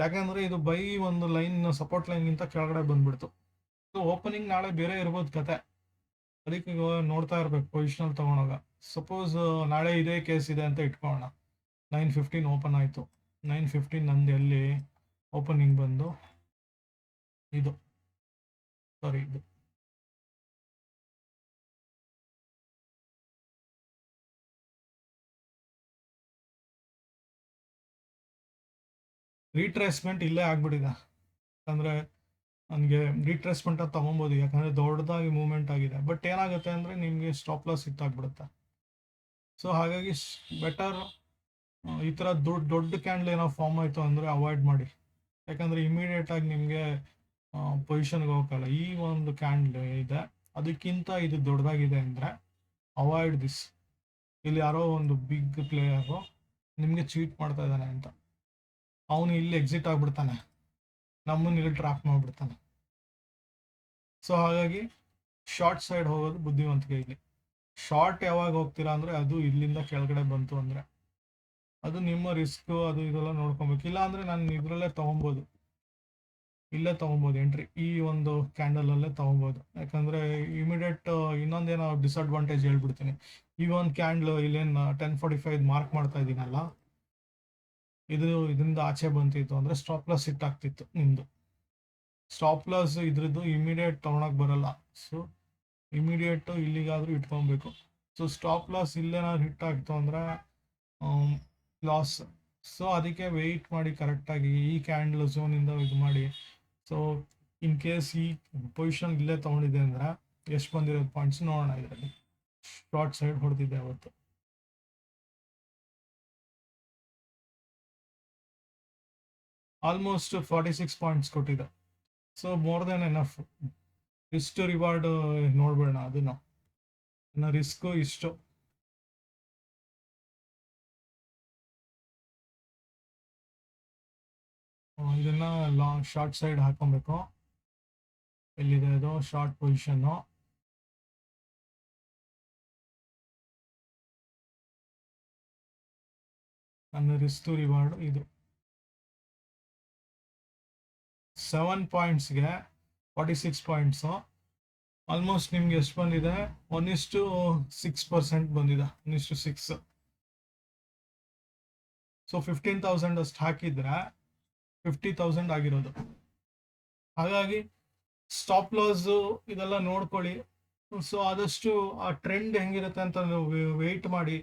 Speaker 1: ಯಾಕೆಂದ್ರೆ ಇದು ಬೈ ಒಂದು ಲೈನ್ ಸಪೋರ್ಟ್ ಲೈನ್ಗಿಂತ ಕೆಳಗಡೆ ಬಂದ್ಬಿಡ್ತು. ಸೊ ಓಪನಿಂಗ್ ನಾಳೆ ಬೇರೆ ಇರ್ಬೋದು ಕತೆ, ಅದಕ್ಕೆ ನೋಡ್ತಾ ಇರ್ಬೇಕು ಪೊಸಿಷನಲ್ ತಗೊಳಾಗ. ಸಪೋಸ್ ನಾಳೆ ಇದೇ ಕೇಸ್ ಇದೆ ಅಂತ ಇಟ್ಕೊಳ್ಳೋಣ, 9:15 ಓಪನ್ ಆಯಿತು. 9:15 ನಂದು ಎಲ್ಲಿ ಓಪನಿಂಗ್ ಬಂದು ಇದು ಸಾರಿ ಇದು ರೀಟ್ರೇಸ್ಮೆಂಟ್ ಇಲ್ಲೇ ಆಗ್ಬಿಟ್ಟಿದೆ. ಅಂದರೆ ನನಗೆ ರೀಟ್ರೇಸ್ಮೆಂಟ್ ಅಂತ ತೊಗೊಬೋದು, ಯಾಕಂದರೆ ದೊಡ್ಡದಾಗಿ ಮೂವ್ಮೆಂಟ್ ಆಗಿದೆ. ಬಟ್ ಏನಾಗುತ್ತೆ ಅಂದರೆ ನಿಮಗೆ ಸ್ಟಾಪ್ ಲಾಸ್ ಹಿಟ್ಟಾಗ್ಬಿಡುತ್ತೆ. ಸೊ ಹಾಗಾಗಿ ಬೆಟರ್ ಈ ಥರ ದೊಡ್ಡ ಕ್ಯಾಂಡಲ್ ಏನೋ ಫಾರ್ಮ್ ಆಯಿತು ಅಂದರೆ ಅವಾಯ್ಡ್ ಮಾಡಿ. ಯಾಕಂದರೆ ಇಮಿಡಿಯೇಟಾಗಿ ನಿಮಗೆ ಪೊಸಿಷನ್ಗೆ ಹೋಗಲ್ಲ. ಈ ಒಂದು ಕ್ಯಾಂಡಲ್ ಇದೆ, ಅದಕ್ಕಿಂತ ಇದು ದೊಡ್ಡದಾಗಿದೆ ಅಂದರೆ ಅವಾಯ್ಡ್ ದಿಸ್. ಇಲ್ಲಿ ಯಾರೋ ಒಂದು ಬಿಗ್ ಪ್ಲೇಯರು ನಿಮಗೆ ಚೀಟ್ ಮಾಡ್ತಾ ಇದ್ದಾನೆ ಅಂತ, ಅವನು ಇಲ್ಲಿ ಎಕ್ಸಿಟ್ ಆಗಿಬಿಡ್ತಾನೆ, ನಮ್ಮನ್ನು ಇಲ್ಲಿ ಟ್ರ್ಯಾಪ್ ಮಾಡಿಬಿಡ್ತಾನೆ. ಸೊ ಹಾಗಾಗಿ ಶಾರ್ಟ್ ಸೈಡ್ ಹೋಗೋದು ಬುದ್ಧಿವಂತಿಕೆ. ಇಲ್ಲಿ ಶಾರ್ಟ್ ಯಾವಾಗ ಹೋಗ್ತೀರಾ ಅಂದರೆ ಅದು ಇಲ್ಲಿಂದ ಕೆಳಗಡೆ ಬಂತು ಅಂದರೆ ಅದು ನಿಮ್ಮ ರಿಸ್ಕ್, ಅದು ಇದೆಲ್ಲ ನೋಡ್ಕೊಬೇಕು. ಇಲ್ಲ ಅಂದರೆ ನಾನು ಇದರಲ್ಲೇ ತೊಗೊಬೋದು, ಇಲ್ಲೇ ತೊಗೊಬೋದು ಎಂಟ್ರಿ, ಈ ಒಂದು ಕ್ಯಾಂಡಲಲ್ಲೇ ತೊಗೊಬೋದು. ಯಾಕಂದರೆ ಇಮಿಡಿಯೇಟ್ ಇನ್ನೊಂದೇನೋ ಡಿಸಡ್ವಾಂಟೇಜ್ ಹೇಳ್ಬಿಡ್ತೀನಿ. ಈ ಒಂದು ಕ್ಯಾಂಡಲ್ ಇಲ್ಲೇನು 10:45 ಮಾರ್ಕ್ ಮಾಡ್ತಾ ಇದ್ದೀನಲ್ಲ, ಇದರಿಂದ ಆಚೆ ಬಂತಿತ್ತು ಅಂದರೆ ಸ್ಟಾಪ್ ಲಾಸ್ ಹಿಟ್ ಆಗ್ತಿತ್ತು ನಿಮ್ಮದು. ಸ್ಟಾಪ್ ಲಾಸ್ ಇದ್ರದ್ದು ಇಮಿಡಿಯೇಟ್ ತೊಗೊಳಕ್ಕೆ ಬರಲ್ಲ. ಸೊ ಇಮಿಡಿಯೇಟು ಇಲ್ಲಿಗಾದರೂ ಇಟ್ಕೊಬೇಕು. ಸೊ ಸ್ಟಾಪ್ ಲಾಸ್ ಇಲ್ಲೇನಾದ್ರು ಹಿಟ್ ಆಗ್ತು ಅಂದರೆ ಲಾಸ್. ಸೊ ಅದಕ್ಕೆ ವೆಯ್ಟ್ ಮಾಡಿ ಕರೆಕ್ಟಾಗಿ ಈ ಕ್ಯಾಂಡಲ್ ಝೋನಿಂದ ಇದು ಮಾಡಿ. ಸೊ ಇನ್ ಕೇಸ್ ಈ ಪೊಸಿಷನ್ ಇಲ್ಲೇ ತೊಗೊಂಡಿದೆ ಅಂದರೆ ಎಷ್ಟು ಬಂದಿರೋದು ಪಾಯಿಂಟ್ಸ್ ನೋಡೋಣ. ಇದರಲ್ಲಿ ಶಾರ್ಟ್ ಸೈಡ್ ಹೊಡೆದಿದ್ದೆ ಅವತ್ತು. ಆಲ್ಮೋಸ್ಟ್ 46 ಪಾಯಿಂಟ್ಸ್ ಕೊಟ್ಟಿದೆ. So more than enough. ಇಷ್ಟು ರಿವಾರ್ಡ್ ನೋಡ್ಬೇಡ ಅದನ್ನು, ನನ್ನ ರಿಸ್ಕು ಇಷ್ಟು. ಇದನ್ನ ಶಾರ್ಟ್ ಸೈಡ್ ಹಾಕೊಬೇಕು. ಎಲ್ಲಿದೆ ಇದು ಶಾರ್ಟ್ ಪೊಸಿಷನ್ನು? ನನ್ನ ರಿಸ್ಕ್ ರಿವಾರ್ಡ್ ಇದು 7 ಪಾಯಿಂಟ್ಸ್ಗೆ 46 ಪಾಯಿಂಟ್ಸು. ಆಲ್ಮೋಸ್ಟ್ ನಿಮ್ಗೆ ಎಷ್ಟು ಬಂದಿದೆ? 1:6% ಬಂದಿದೆ, 1:6. ಸೊ 15,000 ಅಷ್ಟು ಹಾಕಿದ್ರೆ 50,000 ಆಗಿರೋದು. ಹಾಗಾಗಿ ಸ್ಟಾಪ್ ಲಾಸ್ ಇದೆಲ್ಲ ನೋಡ್ಕೊಳ್ಳಿ. ಸೊ ಆದಷ್ಟು ಆ ಟ್ರೆಂಡ್ ಹೆಂಗಿರುತ್ತೆ ಅಂತ ವೆಯ್ಟ್ ಮಾಡಿ.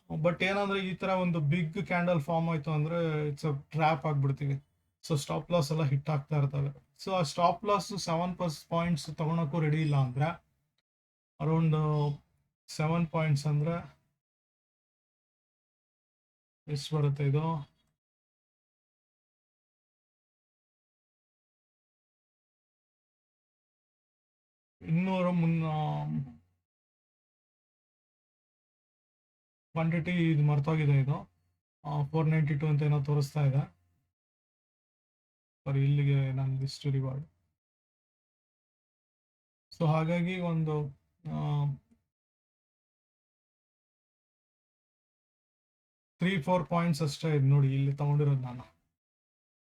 Speaker 1: ಬಟ್ ಏನಂದ್ರೆ ಈ ಥರ ಒಂದು ಬಿಗ್ ಕ್ಯಾಂಡಲ್ ಫಾರ್ಮ್ ಆಯಿತು ಅಂದರೆ ಇಟ್ಸ್ ಅ ಟ್ರ್ಯಾಪ್ ಆಗಿಬಿಡ್ತೀವಿ. ಸೊ ಸ್ಟಾಪ್ ಲಾಸ್ ಎಲ್ಲ ಹಿಟ್ ಆಗ್ತಾ ಇರ್ತವೆ. ಸೊ ಆ ಸ್ಟಾಪ್ ಲಾಸ್ 7 ಪಾಯಿಂಟ್ಸ್ ತೊಗೊಳಕ್ಕೂ ರೆಡಿ ಇಲ್ಲ ಅಂದರೆ ಅರೌಂಡ್ 7 ಪಾಯಿಂಟ್ಸ್ ಅಂದರೆ ಎಷ್ಟು ಬರುತ್ತೆ ಇದು? ಕ್ವಾಂಟಿಟಿ ಇದು ಮರ್ತೋಗಿದೆ. ಇದು 492 ಅಂತ ಏನೋ ತೋರಿಸ್ತಾ ಇದೆ. ಸಾರಿ, ಇಲ್ಲಿಗೆ ನನ್ನ ಇಷ್ಟು ರಿವಾರ್ಡ್. ಸೊ ಹಾಗಾಗಿ ಒಂದು 3-4 ಪಾಯಿಂಟ್ಸ್ ಅಷ್ಟೇ ಇದು ನೋಡಿ ಇಲ್ಲಿ ತೊಗೊಂಡಿರೋದು. ನಾನು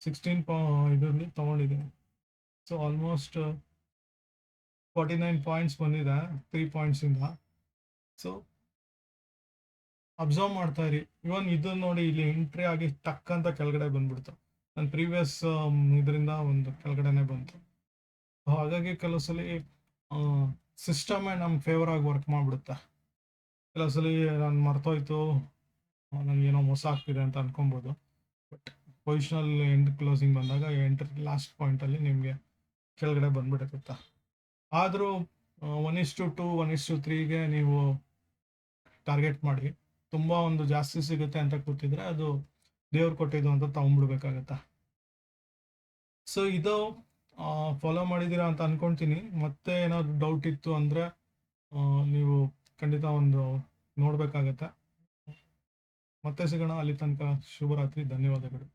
Speaker 1: 16 ಇದರಲ್ಲಿ ತೊಗೊಂಡಿದ್ದೀನಿ. ಸೊ ಆಲ್ಮೋಸ್ಟ್ 49 ಪಾಯಿಂಟ್ಸ್ ಬಂದಿದೆ 3 ಪಾಯಿಂಟ್ಸಿಂದ. ಸೊ ಅಬ್ಸರ್ವ್ ಮಾಡ್ತಾ ಇರಿ. ಇವನ್ ಇದು ನೋಡಿ, ಇಲ್ಲಿ ಎಂಟ್ರಿ ಆಗಿ ಟಕ್ಕಂತ ಕೆಳಗಡೆ ಬಂದ್ಬಿಡ್ತು. ನನ್ನ ಪ್ರೀವಿಯಸ್ ಇದರಿಂದ ಒಂದು ಕೆಳಗಡೆನೆ ಬಂತು. ಹಾಗಾಗಿ ಕೆಲವು ಸಲ ಸಿಸ್ಟಮೇ ನಮ್ಗೆ ಫೇವರ್ ಆಗಿ ವರ್ಕ್ ಮಾಡಿಬಿಡುತ್ತೆ. ಕೆಲವು ಸಲ ನಾನು ಮರ್ತೋಯ್ತು, ನನಗೇನೋ ಮೋಸ ಆಗ್ತಿದೆ ಅಂತ ಅನ್ಕೊಬೋದು. ಬಟ್ ಪೊಸಿಷನಲ್ ಎಂಡ್ ಕ್ಲೋಸಿಂಗ್ ಬಂದಾಗ ಎಂಟ್ರಿ ಲಾಸ್ಟ್ ಪಾಯಿಂಟಲ್ಲಿ ನಿಮಗೆ ಕೆಳಗಡೆ ಬಂದ್ಬಿಡುತ್ತೆ. ಆದರೂ 1:2 1:3ಗೆ ನೀವು ಟಾರ್ಗೆಟ್ ಮಾಡಿ. ತುಂಬ ಒಂದು ಜಾಸ್ತಿ ಸಿಗುತ್ತೆ ಅಂತ ಕೂತಿದ್ರೆ ಅದು ದೇವ್ರು ಕೊಟ್ಟಿದ್ದು ಅಂತ ತಗೊಂಡ್ಬಿಡ್ಬೇಕಾಗತ್ತೆ. ಸೊ ಇದು ಫಾಲೋ ಮಾಡಿದ್ದೀರಾ ಅಂತ ಅನ್ಕೊಳ್ತೀನಿ. ಮತ್ತೆ ಏನಾದ್ರು ಡೌಟ್ ಇತ್ತು ಅಂದರೆ ನೀವು ಖಂಡಿತ ಒಂದು ನೋಡಬೇಕಾಗತ್ತೆ. ಮತ್ತೆ ಸಿಗೋಣ. ಅಲ್ಲಿ ತನಕ ಶುಭರಾತ್ರಿ. ಧನ್ಯವಾದಗಳು.